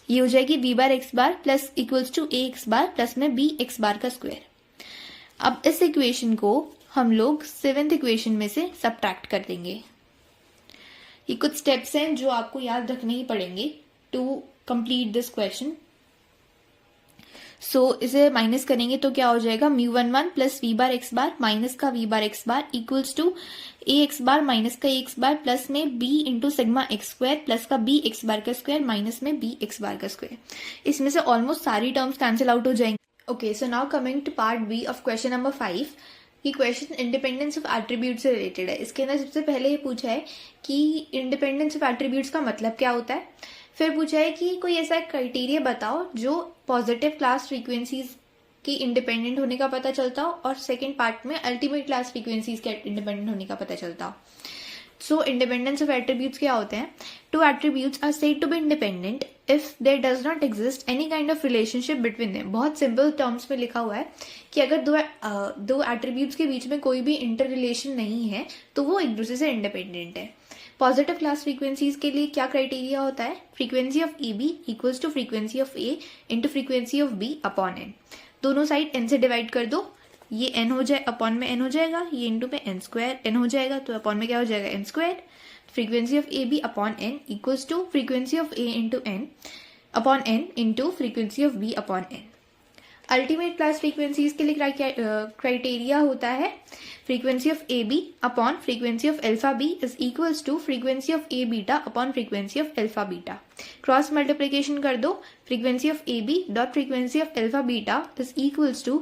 ये हो जाएगी V bar x bar plus equals to A x bar plus में बी एक्स बार का स्क्वायर। अब इस इक्वेशन को हम लोग 7th इक्वेशन में से सब्ट्रैक्ट कर देंगे। ये कुछ स्टेप्स हैं जो आपको याद रखने ही पड़ेंगे to complete this question. So इसे माइनस करेंगे तो क्या हो जाएगा, μ11 plus v bar x bar minus का v bar x bar equals to A x bar minus का ए एक्स बार प्लस में b into sigma x square plus का बी एक्स बार का स्क्वायर माइनस में B x bar का square. इसमें से almost सारी टर्म्स कैंसिल आउट हो जाएंगे। Okay, so now coming to part B of question number 5। ये क्वेश्चन इंडिपेंडेंस ऑफ एट्रीब्यूट से रिलेटेड है। इसके अंदर सबसे पहले ये पूछा है कि इंडिपेंडेंस ऑफ एट्रीब्यूट्स का मतलब क्या होता है। फिर पूछा है कि कोई ऐसा क्राइटेरिया बताओ जो पॉजिटिव क्लास फ्रीक्वेंसीज के इंडिपेंडेंट होने का पता चलता हो और सेकंड पार्ट में अल्टीमेट क्लास फ्रीक्वेंसीज के इंडिपेंडेंट होने का पता चलता हो। सो इंडिपेंडेंस ऑफ एट्रीब्यूट्स क्या होते हैं। Two attributes are said to be independent if there does not exist any kind of relationship between them. बहुत सिंपल टर्म्स में लिखा हुआ है कि अगर दो एट्रीब्यूट्स के बीच में कोई भी इंटर रिलेशन नहीं है तो वो एक दूसरे से इंडिपेंडेंट है। पॉजिटिव क्लास फ्रीक्वेंसीज के लिए क्या क्राइटेरिया होता है, frequency of A B equals to frequency of A into frequency of B upon N. दोनों साइड एन से डिवाइड कर दो, ये एन हो जाए अपॉन में एन हो जाएगा, ये इंटू में एन स्क्वायर एन हो जाएगा तो अपॉन में क्या हो जाएगा N square. Frequency of A B upon N equals to frequency of A into N upon N into frequency of B upon N. Ultimate class frequencies के लिए क्राइटेरिया होता है frequency of A B upon frequency of alpha B is equals to frequency of A beta upon frequency of alpha beta. Cross multiplication कर दो, frequency of A B dot frequency of alpha beta is equals to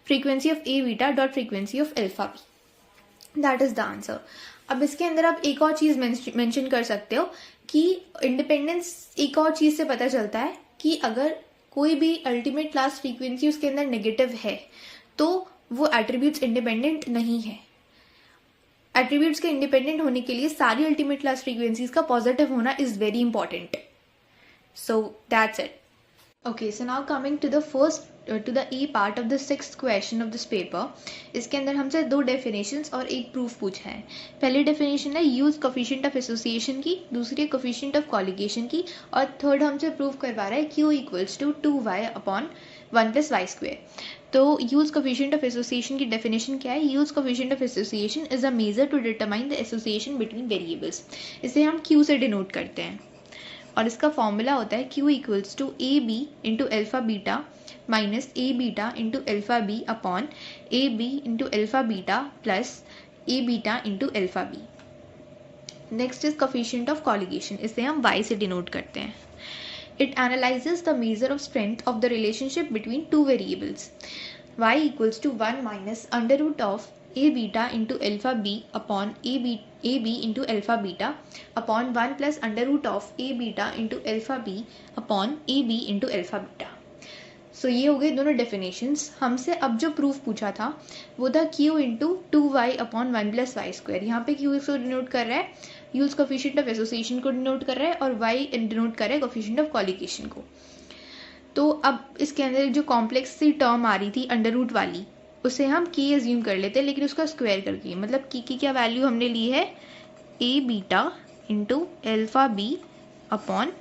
frequency of A beta dot frequency of alpha B. That is the answer. अब इसके अंदर आप एक और चीज mention कर सकते हो कि इंडिपेंडेंस एक और चीज से पता चलता है कि अगर कोई भी अल्टीमेट क्लास फ्रीक्वेंसी उसके अंदर नेगेटिव है तो वो एट्रीब्यूट्स इंडिपेंडेंट नहीं है। एट्रीब्यूट्स के इंडिपेंडेंट होने के लिए सारी अल्टीमेट क्लास फ्रीक्वेंसीज का पॉजिटिव होना is very important. So that's it. Okay, so now coming to the A part of the 6th question of this paper. इसके अंदर हमसे 2 डेफिनेशंस और एक प्रूफ पूछा है। पहली डेफिनेशन है यूज कोफिशिएंट ऑफ एसोसिएशन की, दूसरी कोफिशिएंट ऑफ कॉलिगेशन की और थर्ड हमसे प्रूफ करवा रहा है Q equals to 2y upon 1 plus Y square. तो यूज कोफिशिएंट ऑफ एसोसिएशन की डेफिनेशन क्या है। Yule's coefficient of association is a measure to determine the association between variables. इसे हम क्यू से डिनोट करते हैं और इसका फॉर्मूला होता है Q equals to A B into alpha beta minus A beta into alpha B upon A B into alpha beta plus A beta into alpha B. Next is coefficient of colligation, इसे हम y से denote करते हैं। It analyses the measure of strength of the relationship between 2 variables. y equals to 1 minus under root of A beta into alpha B upon A B into alpha beta upon 1 plus under root of A beta into alpha B upon A B into alpha beta. So ये हो गए दोनों definitions. हमसे अब जो proof पूछा था वो था Q into 2y upon 1 plus Y square. यहाँ पे क्यू को डिनोट कर रहा है, यूज कोफिशिएंट ऑफ एसोसिएशन को डिनोट कर रहा है और y डिनोट कर रहा है कोफिशिएंट ऑफ कॉलिगेशन को। तो अब इसके अंदर जो कॉम्प्लेक्स सी टर्म आ रही थी अंडर रूट वाली उसे हम की एज्यूम कर लेते हैं लेकिन उसका स्क्वायर करके, मतलब की क्या वैल्यू हमने ली है a beta into alpha B upon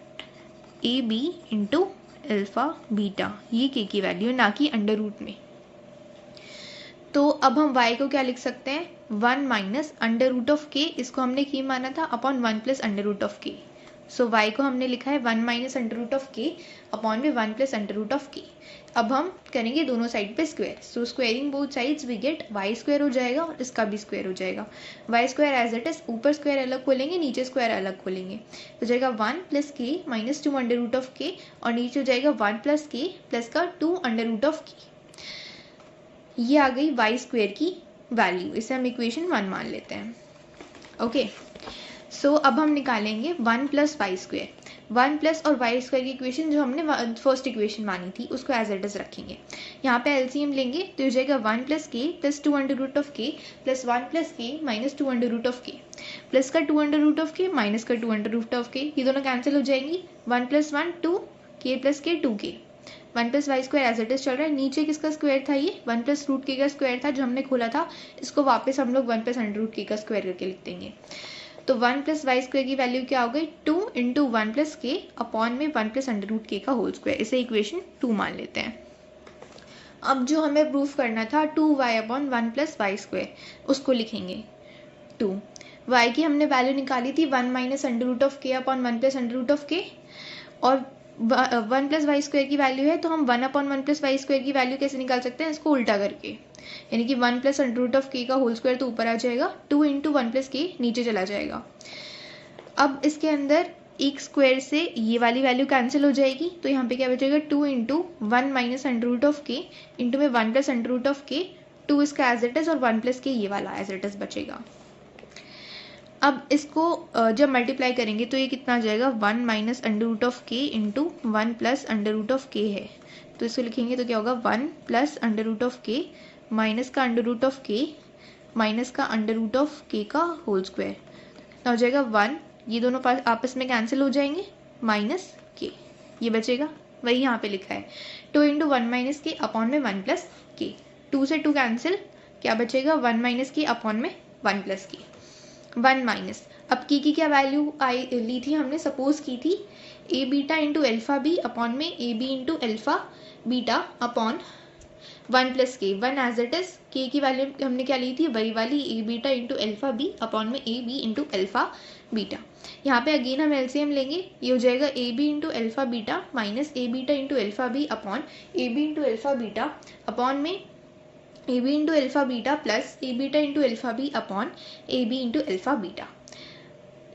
A B into alpha beta, ये के की वैल्यू ना कि अंडर रूट में। तो अब हम y को क्या लिख सकते हैं 1 माइनस अंडर रूट ऑफ के, इसको हमने की माना था upon 1 plus under root of K. So y को हमने लिखा है 1 minus under root of K upon में 1 प्लस अंडर रूट ऑफ के। अब हम करेंगे दोनों साइड पे square. So squaring both sides we get y square हो जाएगा और इसका भी स्क्वायर हो जाएगा। y square as it is, ऊपर स्क्वायर अलग खोलेंगे नीचे स्क्वायर अलग खोलेंगे, हो जाएगा 1 प्लस के minus 2 under root of K और नीचे हो जाएगा 1 प्लस के प्लस का 2 अंडर रूट ऑफ के। ये आ गई y स्क्वायर की वैल्यू, इसे हम इक्वेशन 1 मान लेते हैं। ओके, सो अब हम निकालेंगे 1 प्लस वाई स्क्वायर। 1 प्लस और वाई स्क्वायर की इक्वेशन जो हमने फर्स्ट इक्वेशन मानी थी उसको एज इट इज रखेंगे। यहाँ पे एलसीएम लेंगे तो हो जाएगा 1 प्लस के प्लस 2 अंडर रूट ऑफ के प्लस 1 प्लस के माइनस 2 अंडर रूट ऑफ के, प्लस का 2 under root of K minus का 2 अंडर रूट ऑफ के, ये दोनों कैंसिल हो जाएंगी। 1 प्लस 1 2 के प्लस के 2 के, 1 plus Y square as it is चल रहा है। नीचे किसका स्क्वायर था, ये 1 प्लस रूट के का स्क्वायर था जो हमने खोला था, इसको वापस हम लोग 1 प्लस अंडर रूट के का स्क्वायर करके लिख देंगे। तो 1 प्लस वाई स्क्वायर की वैल्यू क्या हो गई 2 इंटू 1 प्लस के अपॉन में 1 प्लस अंडर रूट के का होल स्क्वायर, इसे इक्वेशन 2 मान लेते हैं। अब जो हमें प्रूफ करना था 2y upon 1 plus Y square, उसको लिखेंगे 2। y की हमने वैल्यू निकाली थी 1 minus under root of K upon 1 plus under root of K, और 1 प्लस वाई स्क्वायर की वैल्यू है तो हम 1 अपॉन 1 प्लस वाई स्क्वायर की वैल्यू कैसे निकाल सकते हैं, इसको उल्टा करके, यानी कि 1 plus under root of K का होल स्क्वायर तो ऊपर आ जाएगा, 2 इंटू 1 प्लस के नीचे चला जाएगा। अब इसके अंदर एक स्क्वायर से ये वाली वैल्यू कैंसिल हो जाएगी, तो यहाँ पे क्या बचेगा 2 into 1 minus under root of K into में 1 प्लस अंडर रूट ऑफ के, 2 इसका एज इट इज और 1 प्लस के ये वाला एज इट इज बचेगा। अब इसको जब मल्टीप्लाई करेंगे तो ये कितना आ जाएगा 1 minus under root of K into 1 plus under root of K है, तो इसको लिखेंगे तो क्या होगा 1 plus under root of K minus का under root of K minus का अंडर रूट ऑफ के का होल स्क्वायर, हो जाएगा 1, ये दोनों आपस में कैंसिल हो जाएंगे, माइनस के ये बचेगा, वही यहाँ पे लिखा है 2 इंटू 1 माइनस के अपॉन में 1 प्लस के, 2 से 2 कैंसिल, क्या बचेगा 1 माइनस के अपॉन में 1 प्लस के, 1 माइनस। अब की क्या वैल्यू आई ली थी हमने, सपोज की थी a beta into alpha B upon में a B into alpha beta upon 1 plus के, 1 एज इट इज, के की वैल्यू हमने क्या ली थी वही वाली a beta into alpha B upon में a B into alpha beta. यहाँ पे अगेन हम एलसीएम लेंगे, ये हो जाएगा a B into alpha beta minus A beta into alpha B upon A B into alpha beta upon में a B into alpha beta plus A beta into alpha B upon A B into alpha beta.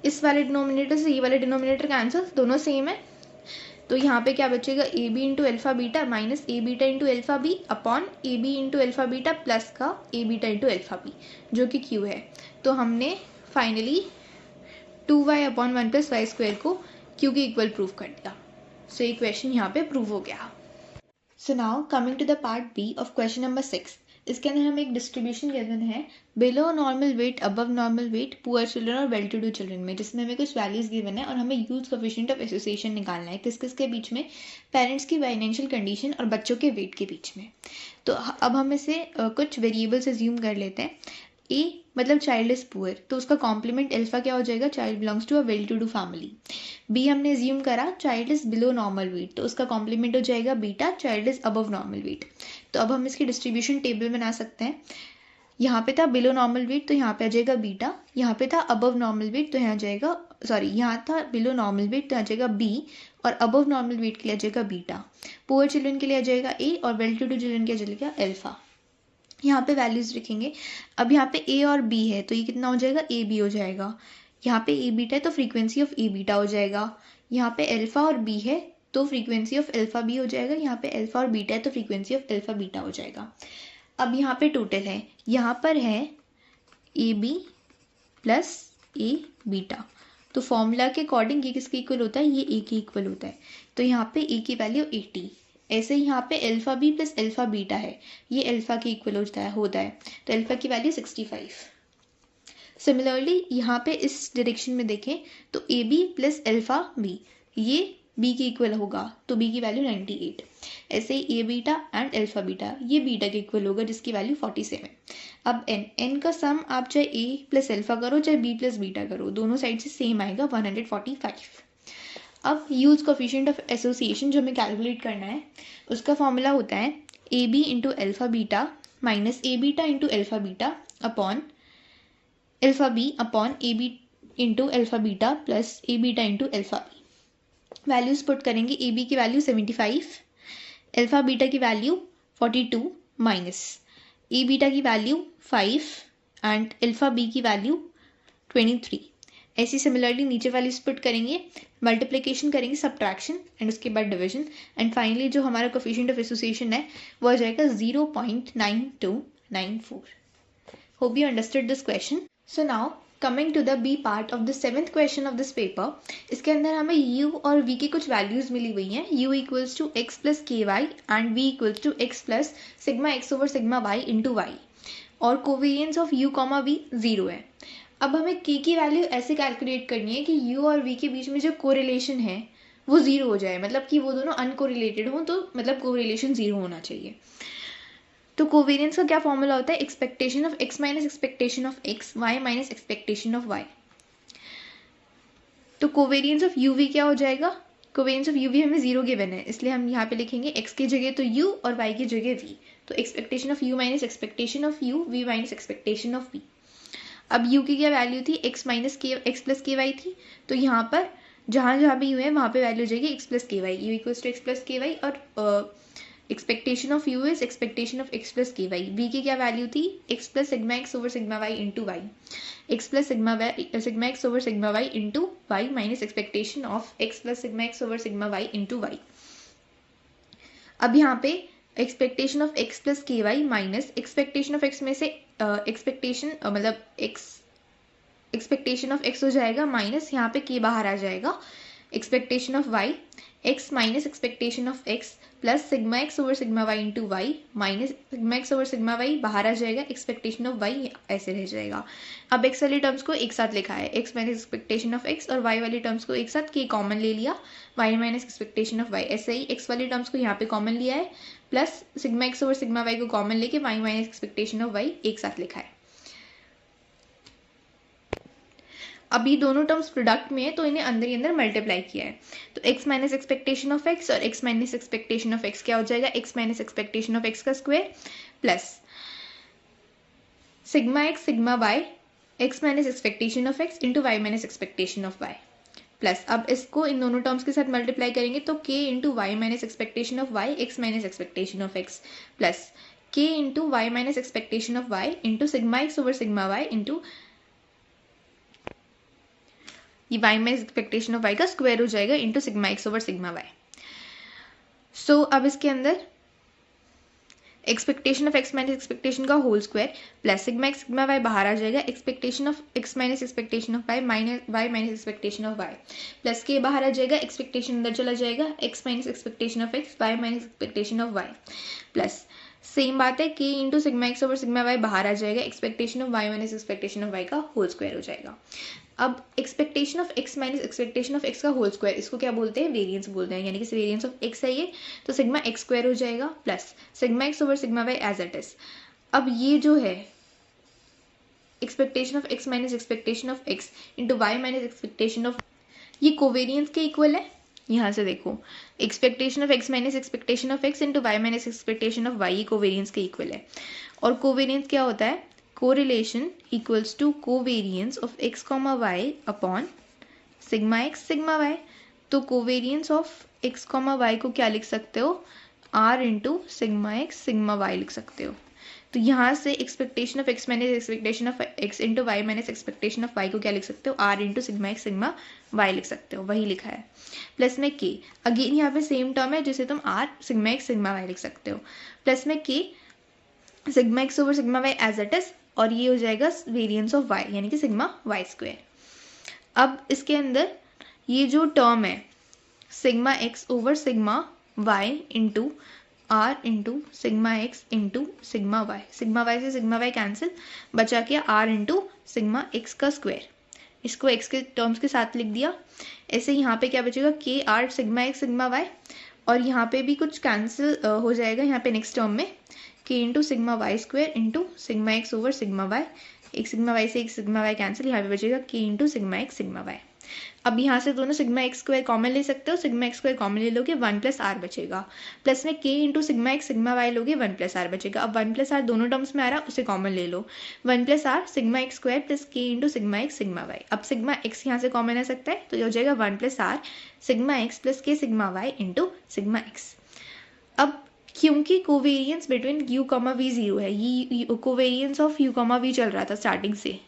इस वाले denominator से ये वाले denominator cancel, दोनों same है, तो यहाँ पे क्या बचेगा A B into alpha beta minus A beta into alpha B upon A B into alpha beta plus का A beta into alpha B जो कि क्यू है। तो हमने finally 2y upon 1 plus Y square को क्यू के equal prove कर दिया। सो ये क्वेश्चन यहाँ पे प्रूव हो गया। So now coming to the part B of question number 6, इसके अंदर हमें एक डिस्ट्रीब्यूशन गिवन है below normal weight, above normal weight, poor children और वेल टू डू चिल्ड्रन में, जिसमें हमें कुछ वैल्यूज गिवन है और हमें यूज कोएफिशिएंट ऑफ एसोसिएशन निकालना है किस किस के बीच में, पेरेंट्स की फाइनेंशियल कंडीशन और बच्चों के वेट के बीच में। तो अब हम इसे कुछ वेरिएबल्स अज्यूम कर लेते हैं। ए मतलब चाइल्ड इज पुअर, तो उसका कॉम्प्लीमेंट अल्फा क्या हो जाएगा, child belongs to a well to do family. B हमने अज्यूम करा child is below normal weight, तो उसका कॉम्प्लीमेंट हो जाएगा beta, child is above normal weight. तो अब हम इसकी डिस्ट्रीब्यूशन टेबल बना सकते हैं। यहाँ पे था बिलो नॉर्मल वेट तो यहाँ पे आ जाएगा बीटा, यहाँ पे था अबव नॉर्मल वेट तो यहाँ आ जाएगा, सॉरी यहाँ था बिलो नॉर्मल वेट तो आ जाएगा बी, और अबव नॉर्मल वेट के लिए आ जाएगा बीटा, पुअर चिल्ड्रन के लिए आ जाएगा ए, और वेल टू डू चिल्ड्रन के लिए आ जाएगा अल्फा। यहाँ पे वैल्यूज लिखेंगे। अब यहाँ पे ए और बी है तो ये कितना हो जाएगा, ए बी हो जाएगा। यहाँ पे ए बीटा है तो फ्रीक्वेंसी ऑफ ए बीटा हो जाएगा। यहाँ पे अल्फा और बी है तो फ्रीक्वेंसी ऑफ अल्फा बी हो जाएगा। यहाँ पे अल्फा और बीटा है तो फ्रीक्वेंसी ऑफ अल्फा बीटा हो जाएगा। अब यहाँ पे टोटल है, यहाँ पर है A B plus A beta, तो फॉर्मूला के अकॉर्डिंग ये किसके इक्वल होता है, ये ए के इक्वल होता है। तो यहाँ पे ए की वैल्यू 80, ऐसे ही यहाँ पे alpha B plus alpha beta है, ये अल्फा के इक्वल होता है तो अल्फा की वैल्यू 65। सिमिलरली यहाँ पे इस डायरेक्शन में देखें तो A B plus alpha B ये बी के इक्वल होगा तो बी की वैल्यू 98। ऐसे ही A beta and alpha beta ये बीटा के इक्वल होगा जिसकी वैल्यू 47। अब एन का सम आप चाहे ए प्लस अल्फा करो चाहे बी प्लस बीटा करो, दोनों साइड से सेम आएगा 145। अब यूज कोएफिशिएंट ऑफ एसोसिएशन जो हमें कैलकुलेट करना है उसका फॉर्मूला होता है A B into alpha beta minus A beta into alpha beta upon alpha B upon A B into alpha beta plus A beta into alpha B. Values put करेंगे, A B की value 75, alpha beta की value 42 minus ए beta की value 5 and alpha B की value 23। ऐसी similarly नीचे values put करेंगे, multiplication करेंगे, subtraction and उसके बाद डिवीजन, एंड फाइनली जो हमारा कोएफिशिएंट ऑफ एसोसिएशन है वो आ जाएगा 0.9294। Hope you understood this question. So now coming to the B part of the 7th question of this paper, इसके अंदर हमें u और v की कुछ वैल्यूज मिली हुई हैं। u equals to x plus के y and v equals to x plus sigma x over sigma Y into y, और covariance of u comma v 0 है। अब हमें k की वैल्यू ऐसे कैलकुलेट करनी है कि u और v के बीच में जो कोरिलेशन है वो 0 हो जाए, मतलब कि वो दोनों अनकोरिलेटेड हों, तो मतलब कोरिलेशन 0 होना चाहिए। तो कोवेरियंस का क्या फॉर्मूला होता है, expectation of x minus expectation of x, y minus expectation of y। तो कोवेरियंस ऑफ यू वी क्या हो जाएगा, कोवेरियंस ऑफ यू वी हमें 0 गिवन है, इसलिए हम यहाँ पे लिखेंगे x की जगह तो u और y की जगह v। तो expectation of u minus expectation of u, v minus expectation of v। अब u की क्या वैल्यू थी, x माइनस के एक्स प्लस के वाई थी, तो यहाँ पर जहाँ जहाँ भी u है वहाँ पे वैल्यू हो जाएगी x प्लस के Y, U equals to x plus के वाई, और expectation of u is expectation of x plus के वाई। v की क्या वैल्यू थी, x plus sigma x over sigma Y into Y, x plus sigma x over sigma Y into Y minus expectation of x plus sigma x over sigma Y into Y. अब यहाँ पे expectation of x plus के Y minus expectation of x में से expectation मतलब expectation of x हो जाएगा minus यहाँ पे k बाहर आ जाएगा, expectation of y x minus expectation of x plus sigma x over sigma Y into Y minus sigma x over sigma Y बाहर आ जाएगा, एक्सपेक्टेशन ऑफ y ऐसे रह जाएगा। अब x वाली टर्म्स को एक साथ लिखा है, x minus expectation of x, और y वाली टर्म्स को एक साथ k कॉमन ले लिया, y minus expectation of y। ऐसे ही x वाली टर्म्स को यहाँ पे कॉमन लिया है, plus sigma x over sigma Y को कॉमन लेके y minus expectation of y एक साथ लिखा है। अब ये दोनों टर्म्स प्रोडक्ट में है तो इन्हें अंदर ही अंदर मल्टीप्लाई किया है, तो x minus expectation of x और x minus expectation of x क्या हो जाएगा, x minus expectation of x का square plus sigma x sigma y x minus expectation of x into Y minus expectation of y plus, अब इसको इन दोनों terms के साथ मल्टीप्लाई करेंगे तो k into Y minus expectation of y x minus expectation of x plus k into Y minus expectation of y into sigma x over sigma y into ये y minus expectation of y का square हो जाएगा into sigma x over sigma y. So अब इसके अंदर expectation of x minus expectation का whole square plus sigma x sigma Y बाहर आ जाएगा, expectation of x minus expectation of y minus y minus expectation of y plus K बाहर आ जाएगा, एक्सपेक्टेशन अंदर चला जाएगा, x minus expectation of x y minus expectation of y plus same बात है k into sigma x over sigma Y बाहर आ जाएगा, expectation of y minus expectation of y का होल स्क्वायर हो जाएगा। अब expectation of x minus expectation of x का होल स्क्वायर, इसको क्या बोलते हैं, वेरिएंस बोलते हैं, यानी कि वेरिएंस ऑफ x है ये, तो सिग्मा x स्क्वायर हो जाएगा plus sigma x over sigma y as it is. अब ये जो है expectation of x minus expectation of x into Y minus expectation of, ये कोवेरियंस के इक्वल है। यहाँ से देखो expectation of x minus expectation of x into Y minus expectation of y, ये कोवेरियंस के इक्वल है। और कोवेरियंस क्या होता है, correlation equals to covariance of x comma y upon sigma x sigma y. तो covariance of x comma y को क्या लिख सकते हो, r into sigma x sigma Y लिख सकते हो। तो यहाँ से expectation of x minus expectation of x into Y minus expectation of y को क्या लिख सकते हो, r into sigma x sigma Y लिख सकते हो, वही लिखा है। प्लस में k, अगेन यहाँ पे सेम टर्म है जिसे तुम r sigma x sigma Y लिख सकते हो, प्लस में k sigma x over sigma y as it is, और ये हो जाएगा वेरिएंस ऑफ y यानी कि सिग्मा वाई स्क्वायर। अब इसके अंदर ये जो टर्म है sigma x over sigma Y into r into sigma x into sigma y, sigma Y से सिग्मा वाई कैंसिल, बचा क्या आर इंटू सिग्मा एक्स का स्क्वायर, इसको एक्स के टर्म्स के साथ लिख दिया। ऐसे यहाँ पे क्या बचेगा, k r sigma x sigma Y, और यहाँ पे भी कुछ कैंसिल हो जाएगा यहाँ पे नेक्स्ट टर्म में, k into sigma y square into sigma x over sigma y, एक सिग्मा वाई से एक सिग्मा वाई कैंसिल, यहाँ पे बचेगा k into sigma x sigma Y. अब यहाँ से दोनों सिग्मा एक्स स्क्वायर कॉमन ले सकते हो, सिग्मा एक्स स्क्वायर कॉमन ले लोगे 1 प्लस आर बचेगा, प्लस में k into sigma x sigma y लोगे 1 प्लस आर बचेगा। अब 1 प्लस आर दोनों टर्म्स में आ रहा है, उसे कॉमन ले लो, 1 plus r sigma x square plus k into sigma x sigma Y. अब सिग्मा एक्स यहाँ से कॉमन आ सकता है, तो ये हो जाएगा 1 plus r sigma x plus k sigma Y into sigma x. अब क्योंकि covariance between u comma v 0 है, ये covariance of u comma v चल रहा था स्टार्टिंग से,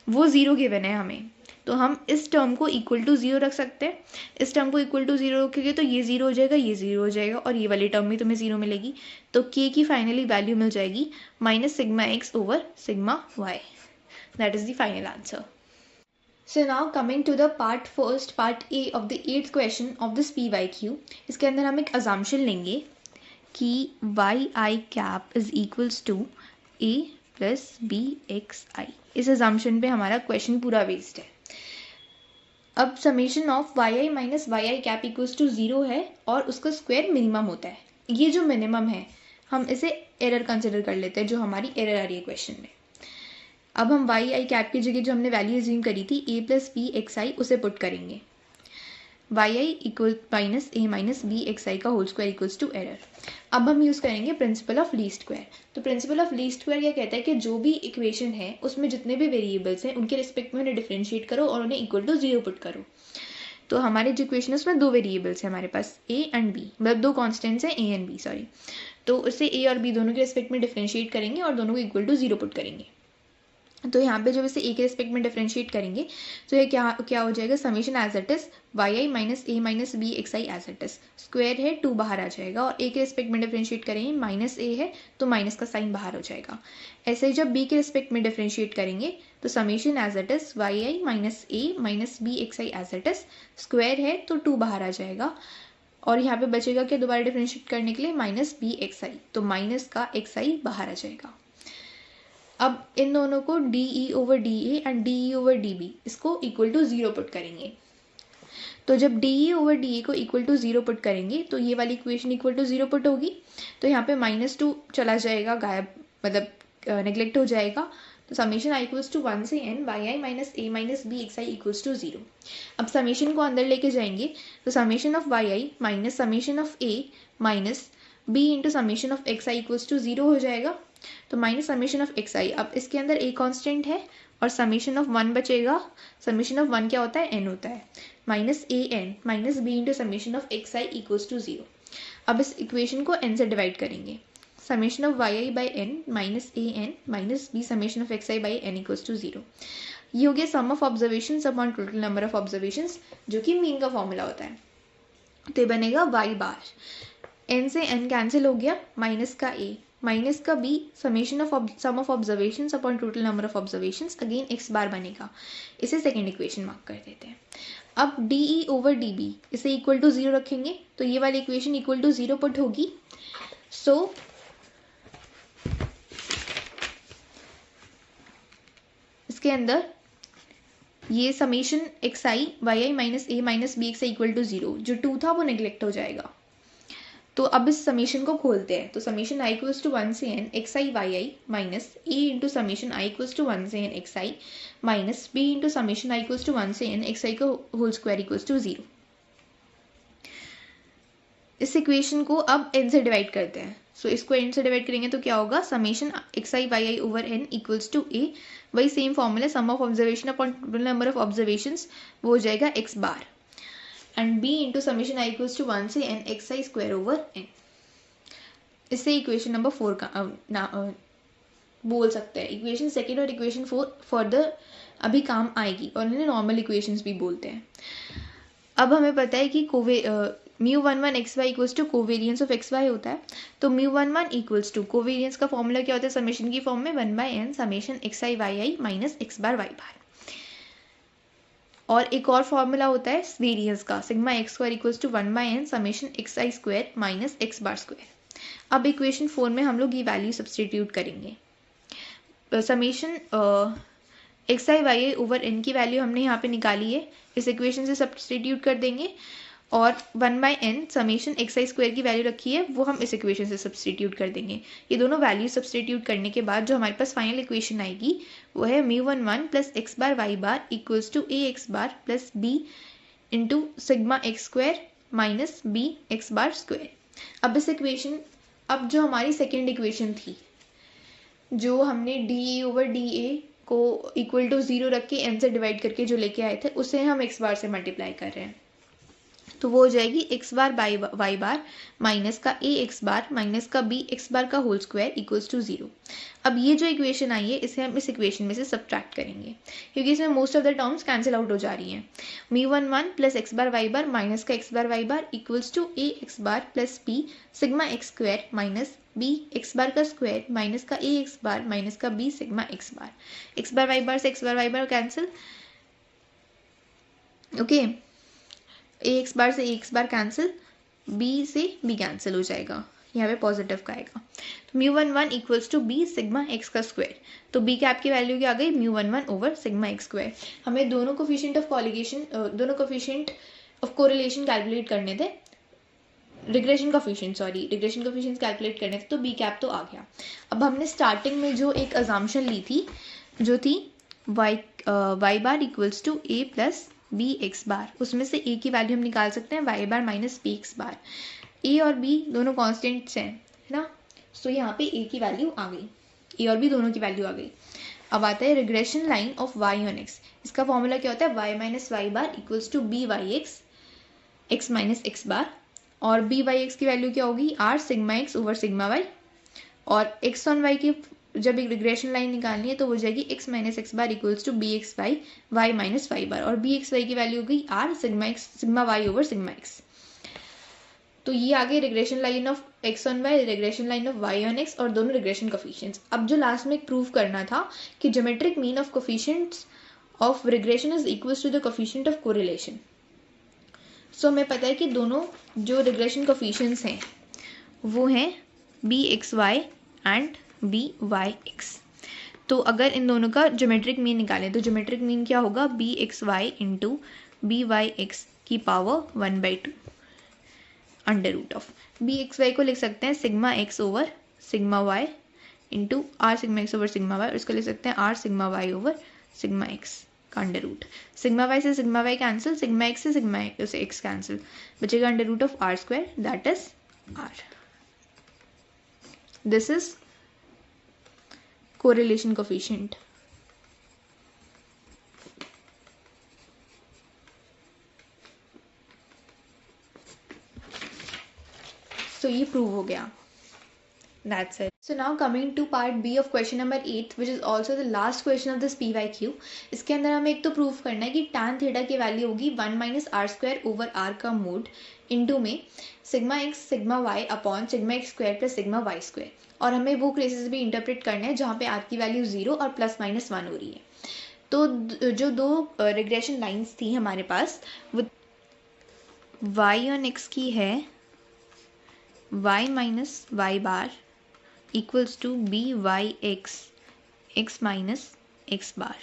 वो 0 गिवन है हमें, तो हम इस टर्म को इक्वल टू 0 रख सकते हैं। इस टर्म को इक्वल टू 0 रखेंगे तो ये 0 हो जाएगा, ये 0 हो जाएगा, और ये वाली टर्म भी तुम्हें 0 मिलेगी, तो k की फाइनली वैल्यू मिल जाएगी minus sigma x over sigma y. That is the final answer. So now coming to the part A of the 8th question of this PYQ, इसके अंदर हम एक assumption लेंगे कि y I cap is equals to a plus b x i. इस assumption पे हमारा question पूरा बेस्ड है। अब summation of y i minus y i cap equals to 0 है और उसका स्क्वायर मिनिमम होता है। ये जो मिनिमम है हम इसे एरर कंसिडर कर लेते हैं, जो हमारी एरर आ रही है क्वेश्चन में। अब हम वाई आई कैप की जगह जो हमने वैल्यू अज्यूम करी थी a plus b x i, उसे पुट करेंगे। Y i equal minus A minus B x आई का whole square equals to error. अब हम यूज़ करेंगे प्रिंसिपल ऑफ लीस्ट स्क्वायर। तो प्रिंसिपल ऑफ लीस्ट स्क्वायर क्या कहता है कि जो भी इक्वेशन है उसमें जितने भी वेरिएबल्स हैं उनके रिस्पेक्ट में उन्हें डिफरेंशिएट करो और उन्हें इक्वल टू 0 पुट करो। तो हमारी जो इक्वेशन है उसमें दो वेरिएबल्स हैं हमारे पास, ए एंड बी, मतलब दो कॉन्स्टेंट्स हैं ए एंड बी, सॉरी। तो उससे ए और बी दोनों के रिस्पेक्ट में डिफरेंशिएट करेंगे और दोनों को इक्वल टू 0 पुट करेंगे। तो यहाँ पे जब इसे ए के रिस्पेक्ट में डिफरेंशिएट करेंगे तो ये क्या हो जाएगा, summation as it is y i minus A minus B x i as it is, square है 2 बाहर आ जाएगा, और ए के रिस्पेक्ट में डिफरेंशिएट करेंगे माइनस ए है तो माइनस का साइन बाहर हो जाएगा। ऐसे ही जब बी के रिस्पेक्ट में डिफरेंशिएट करेंगे तो summation as it is y i minus A minus B x i as it is, square है तो 2 बाहर आ जाएगा, और यहाँ पे बचेगा क्या दोबारा डिफरेंशिएट करने के लिए माइनस बी एक्स आई, तो माइनस का एक्स आई बाहर आ जाएगा। अब इन दोनों को d E over D a and d E over d b इसको इक्वल टू 0 पुट करेंगे। तो जब d E over D A को इक्वल टू 0 पुट करेंगे तो ये वाली इक्वेशन इक्वल टू 0 पुट होगी, तो यहाँ पे -2 चला जाएगा, गायब, मतलब नेग्लेक्ट हो जाएगा। तो समेशन आई इक्वल्स टू 1 से n y i minus A minus B x I equals to 0। अब समेशन को अंदर लेके जाएंगे तो summation of y i minus summation of a minus b into summation of x I equals to 0 हो जाएगा। तो minus summation of x i, अब इसके अंदर ए कांस्टेंट है और समेशन ऑफ 1 बचेगा। समेशन ऑफ 1 क्या होता है, n होता है, minus a n minus b into summation of x I equals to 0। अब इस इक्वेशन को n से डिवाइड करेंगे, summation of y i by n minus a n minus b summation of x I by n equals to 0। ये हो गया sum of observation upon total number of observations, जो कि मीन का formula होता है। तो ये बनेगा वाई बार, n से n कैंसिल हो गया, माइनस का a माइनस का b summation of sum of observations upon total number of observations, again x bar बनेगा। इसे सेकेंड इक्वेशन मार्क कर देते हैं। अब डी ई ओवर डी बी इसे इक्वल टू 0 रखेंगे तो ये वाली इक्वेशन इक्वल टू 0 पुट होगी। सो इसके अंदर ये summation x i y i minus A minus B x i equal to 0, जो 2 था वो नेग्लेक्ट हो जाएगा। तो अब इस समेशन को खोलते हैं, तो समेशन आई इक्वल्स टू 1 से n x i y i minus a into summation i equals to 1 से n x I minus b into summation i equals to 1 से n एक्स आई का होल स्क्वायर इक्वल्स टू 0। इस equation को अब n से divide करते हैं, सो इसको n से डिवाइड करेंगे तो क्या होगा, summation x i y i over n equals to a, वही same formula sum of observation upon total number of observations, वो हो जाएगा x bar, and b into summation i equals to 1 से n एक्स आई square over n। इससे equation number 4 का बोल सकते हैं। इक्वेशन सेकेंड और इक्वेशन 4 फर्दर अभी काम आएगी और इन्हें नॉर्मल इक्वेशंस भी बोलते हैं। अब हमें पता है कि μ11 xy equals to covariance of xy होता है, तो μ11 इक्वल्स टू कोवेरियंस का फॉर्मूला क्या होता है, समेशन की फॉर्म में 1/n समेशन xi yi माइनस x बार y बार। और एक और फॉर्मूला होता है वेरियंस का, sigma x square equals to 1/n summation x I square minus x bar square. अब इक्वेशन 4 में हम लोग ये वैल्यू सब्सटीट्यूट करेंगे। Summation x i y i over N की वैल्यू हमने यहाँ पे निकाली है, इस इक्वेशन से सब्सटीट्यूट कर देंगे, और 1/n समेशन एक्स आई स्क्वायर की वैल्यू रखी है वो हम इस इक्वेशन से सब्सटीट्यूट कर देंगे। ये दोनों वैल्यू सब्सटीट्यूट करने के बाद जो हमारे पास फाइनल इक्वेशन आएगी वो है μ11 plus x bar y bar equals to A x bar plus b into sigma x square minus B x bar square. अब इस इक्वेशन, अब जो हमारी सेकेंड इक्वेशन थी, जो हमने D A over D A को इक्वल टू 0 रख के n से डिवाइड करके जो लेके आए थे, उसे हम x बार से मल्टीप्लाई कर रहे हैं, तो वो हो जाएगी x bar by y bar minus का a x बार माइनस का b x बार का होल स्क्वायर इक्वल्स टू 0। अब ये जो इक्वेशन आई है इसे हम इस इक्वेशन में से सब्ट्रैक्ट करेंगे, क्योंकि इसमें most of the terms cancel out हो जा रही हैं। μ11 plus x bar y bar minus का x bar y bar equals to a x bar plus b sigma x square minus b x bar का square minus का a x bar minus का b sigma x bar. X bar y bar से x bar y bar cancel, okay, a x bar से a x bar cancel, b से b cancel हो जाएगा, यहाँ पे पॉजिटिव का आएगा। तो μ11 equals to b sigma x का स्क्वायर, तो b कैप की वैल्यू क्या आ गई, μ11 ओवर सिग्मा x स्क्वायर। हमें दोनों कोफिशिएंट ऑफ कॉलिगेशन, दोनों कोफिशिएंट ऑफ कोरिलेशन कैलकुलेट करने थे, रिग्रेशन कोफिशिएंट्स कैलकुलेट करने थे, तो b कैप तो आ गया। अब हमने स्टार्टिंग में जो एक अजम्पशन ली थी, जो थी y bar equals to a plus b x bar, उसमें से ए की वैल्यू हम निकाल सकते हैं y bar minus B x bar. A और बी दोनों कॉन्स्टेंट्स हैं, है ना, सो यहाँ पे ए की वैल्यू आ गई, ए और बी दोनों की वैल्यू आ गई। अब आता है regression line of Y on X. इसका फॉर्मूला क्या होता है, Y minus Y bar equals to B Y x, x minus x bar, और बी वाई एक्स की वैल्यू क्या होगी, R sigma x over sigma Y, और एक्स ऑन वाई की जब एक रिग्रेशन लाइन निकालनी है तो हो जाएगी X minus x bar equals to B x Y, Y minus Y bar, और बी एक्स वाई की वैल्यू हो गई R sigma x sigma Y over sigma x. तो ये आ गई regression line of X on Y, regression line of Y on X, और दोनों रिग्रेशन कोफिशिएंट्स। अब जो लास्ट में एक प्रूव करना था कि geometric mean of coefficients of regression is equals to the coefficient of correlation. So हमें पता है कि दोनों जो रिग्रेशन कोफिशिएंट्स हैं वो हैं b x y and b Y x. तो अगर इन दोनों का ज्योमेट्रिक मीन निकालें तो ज्योमेट्रिक मीन क्या होगा, B x Y into B Y X की power 1/2 under root of B x Y को लिख सकते हैं sigma x over sigma Y into R sigma x over sigma Y, और इसको लिख सकते हैं R sigma Y over sigma x का अंडर रूट। सिग्मा वाई से sigma Y cancel, sigma X से सिग्मा एक्स कैंसिल, बचेगा under root of R square, that is are. This is correlation coefficient। So ये prove हो गया। That's it. So now coming to part B of question number 8, which is also the last question of this PYQ। इसके अंदर हमें एक तो prove करना है कि tan थीटा की वैल्यू होगी 1 minus r square over r का मोड इंटू में sigma x sigma y upon sigma x square plus sigma y square, और हमें वो केसेस भी इंटरप्रेट करना है जहाँ पे आर की वैल्यू 0 और प्लस माइनस 1 हो रही है। तो जो दो रिग्रेशन लाइंस थी हमारे पास वो वाई ऑन एक्स की है Y minus Y bar equals to B Y x x minus x bar,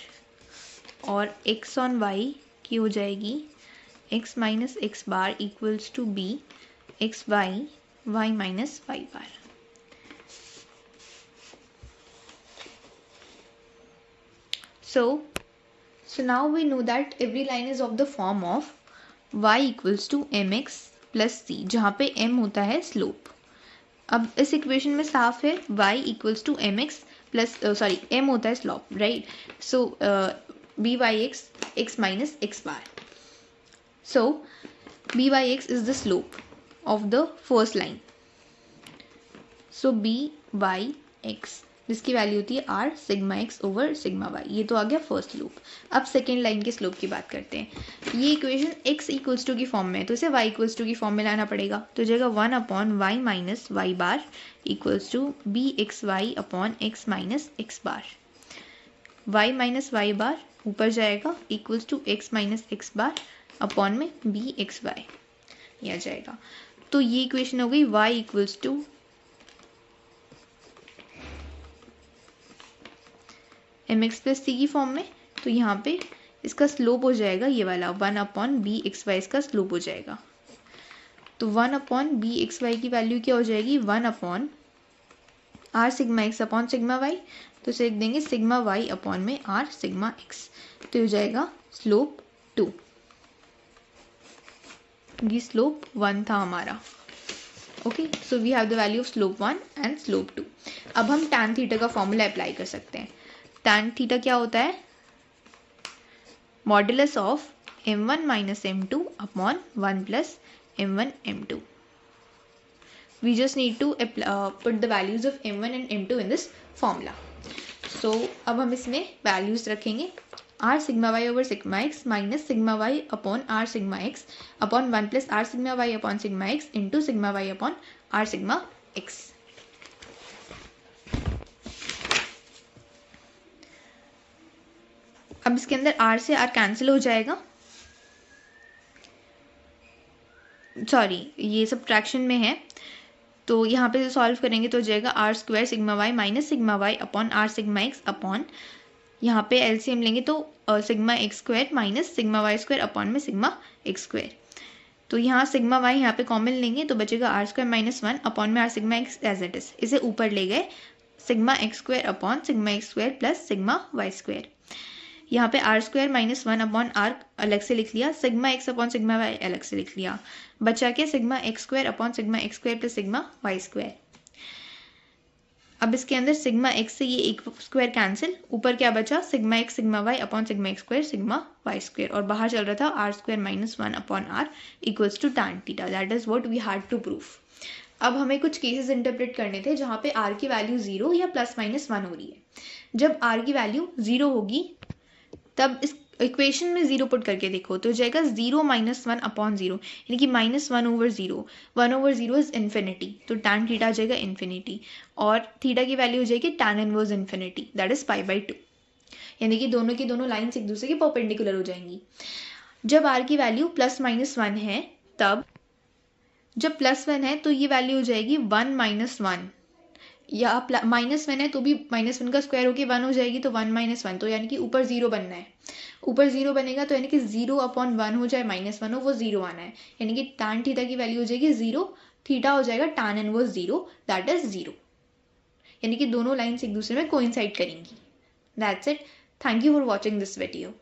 और एक्स ऑन वाई की हो जाएगी X minus x bar equals to B x Y Y minus Y bar. So now we know that every line is of the form of y equals to mx plus c, जहाँ पे m होता है slope. अब इस equation में साफ है y equals to mx plus m होता है slope, right. So b Y x x minus x bar, so b Y x is the slope of the first line, so b Y x जिसकी value होती है r sigma x over sigma y, ये तो आ गया first loop. अब second line के slope की बात करते हैं। ये इक्वेशन x इक्वल्स टू की फॉर्म में है तो इसे y इक्वल्स टू की फॉर्म में लाना पड़ेगा, तो हो जाएगा 1 upon Y minus Y bar equals to B x Y upon X minus x bar. Y minus Y bar ऊपर जाएगा equals to X minus x bar upon में बी एक्स वाई, ये आ जाएगा। तो ये इक्वेशन हो गई y equals to M X plus C की फॉर्म में। तो यहाँ पे इसका स्लोप हो जाएगा ये वाला 1 अपॉन बी एक्स वाई, इसका स्लोप हो जाएगा। तो 1 अपॉन बी एक्स वाई की वैल्यू क्या हो जाएगी, 1 upon r sigma x upon sigma y, तो इसे लिख देंगे सिग्मा वाई अपॉन में आर सिग्मा एक्स, तो हो जाएगा स्लोप 2। ये स्लोप 1 था हमारा। Okay, so we have the value of slope 1 and slope 2। अब हम tan थीटा का फॉर्मूला अप्लाई कर सकते हैं। tan थीटा क्या होता है, modulus of m1 minus m2 upon 1 plus m1 m2। We just need to put the values of m1 and m2 in this formula. So अब हम इसमें values रखेंगे r sigma y over sigma x minus sigma y upon r sigma x upon 1 plus r sigma y upon sigma x into sigma y upon r sigma x। अब इसके अंदर r से r cancel हो जाएगा, sorry ये subtraction में है, तो यहाँ पे सॉल्व करेंगे तो हो जाएगा r square sigma y minus sigma y upon r sigma x upon, यहाँ पे एलसीएम लेंगे तो sigma x square minus sigma y square upon में सिग्मा एक्स स्क्वायर। तो यहाँ सिग्मा वाई यहाँ पे कॉमन लेंगे तो बचेगा आर स्क्वायर माइनस 1 अपॉन में r sigma x as it is, इसे ऊपर ले गए sigma x square upon sigma x square plus sigma y square. यहाँ पे r square minus 1 upon r अलग से लिख लिया, sigma x upon sigma y अलग से लिख लिया, बचा के sigma x square upon sigma x square plus sigma y square. अब इसके अंदर सिग्मा एक्स से ये एक स्क्वायर कैंसिल, ऊपर क्या बचा sigma x sigma y upon sigma x square sigma y square, और बाहर चल रहा था r square minus 1 upon r equals to tan theta. That is what we had to prove. अब हमें कुछ केसेस इंटरप्रेट करने थे जहाँ पे आर की वैल्यू 0 या प्लस माइनस 1 हो रही है। जब आर की वैल्यू 0 होगी तब इस इक्वेशन में 0 पुट करके देखो तो जाएगा 0 माइनस 1 अपॉन 0, यानी कि minus 1 over 0। 1 over 0 is infinity, तो tan थीटा आ जाएगा इन्फिनिटी, और थीटा की वैल्यू हो जाएगी tan inverse infinity, that is pi by 2, यानी कि दोनों की दोनों लाइन्स एक दूसरे के परपेंडिकुलर हो जाएंगी। जब आर की वैल्यू प्लस माइनस 1 है, तब जब प्लस 1 है तो ये वैल्यू हो जाएगी 1 माइनस 1, या माइनस 1 है तो भी माइनस 1 का स्क्वायर होके 1 हो जाएगी, तो 1 माइनस 1, तो यानी कि ऊपर 0 बनना है। ऊपर 0 बनेगा तो यानी कि 0 अपॉन 1 हो जाए माइनस 1 हो, वो 0 आना है, यानी कि tan थीटा की वैल्यू हो जाएगी 0, थीटा हो जाएगा tan इनवर्स 0, दैट इज 0, यानी कि दोनों लाइन्स एक दूसरे में कोइंसाइड करेंगी। That's it. Thank you for watching this video.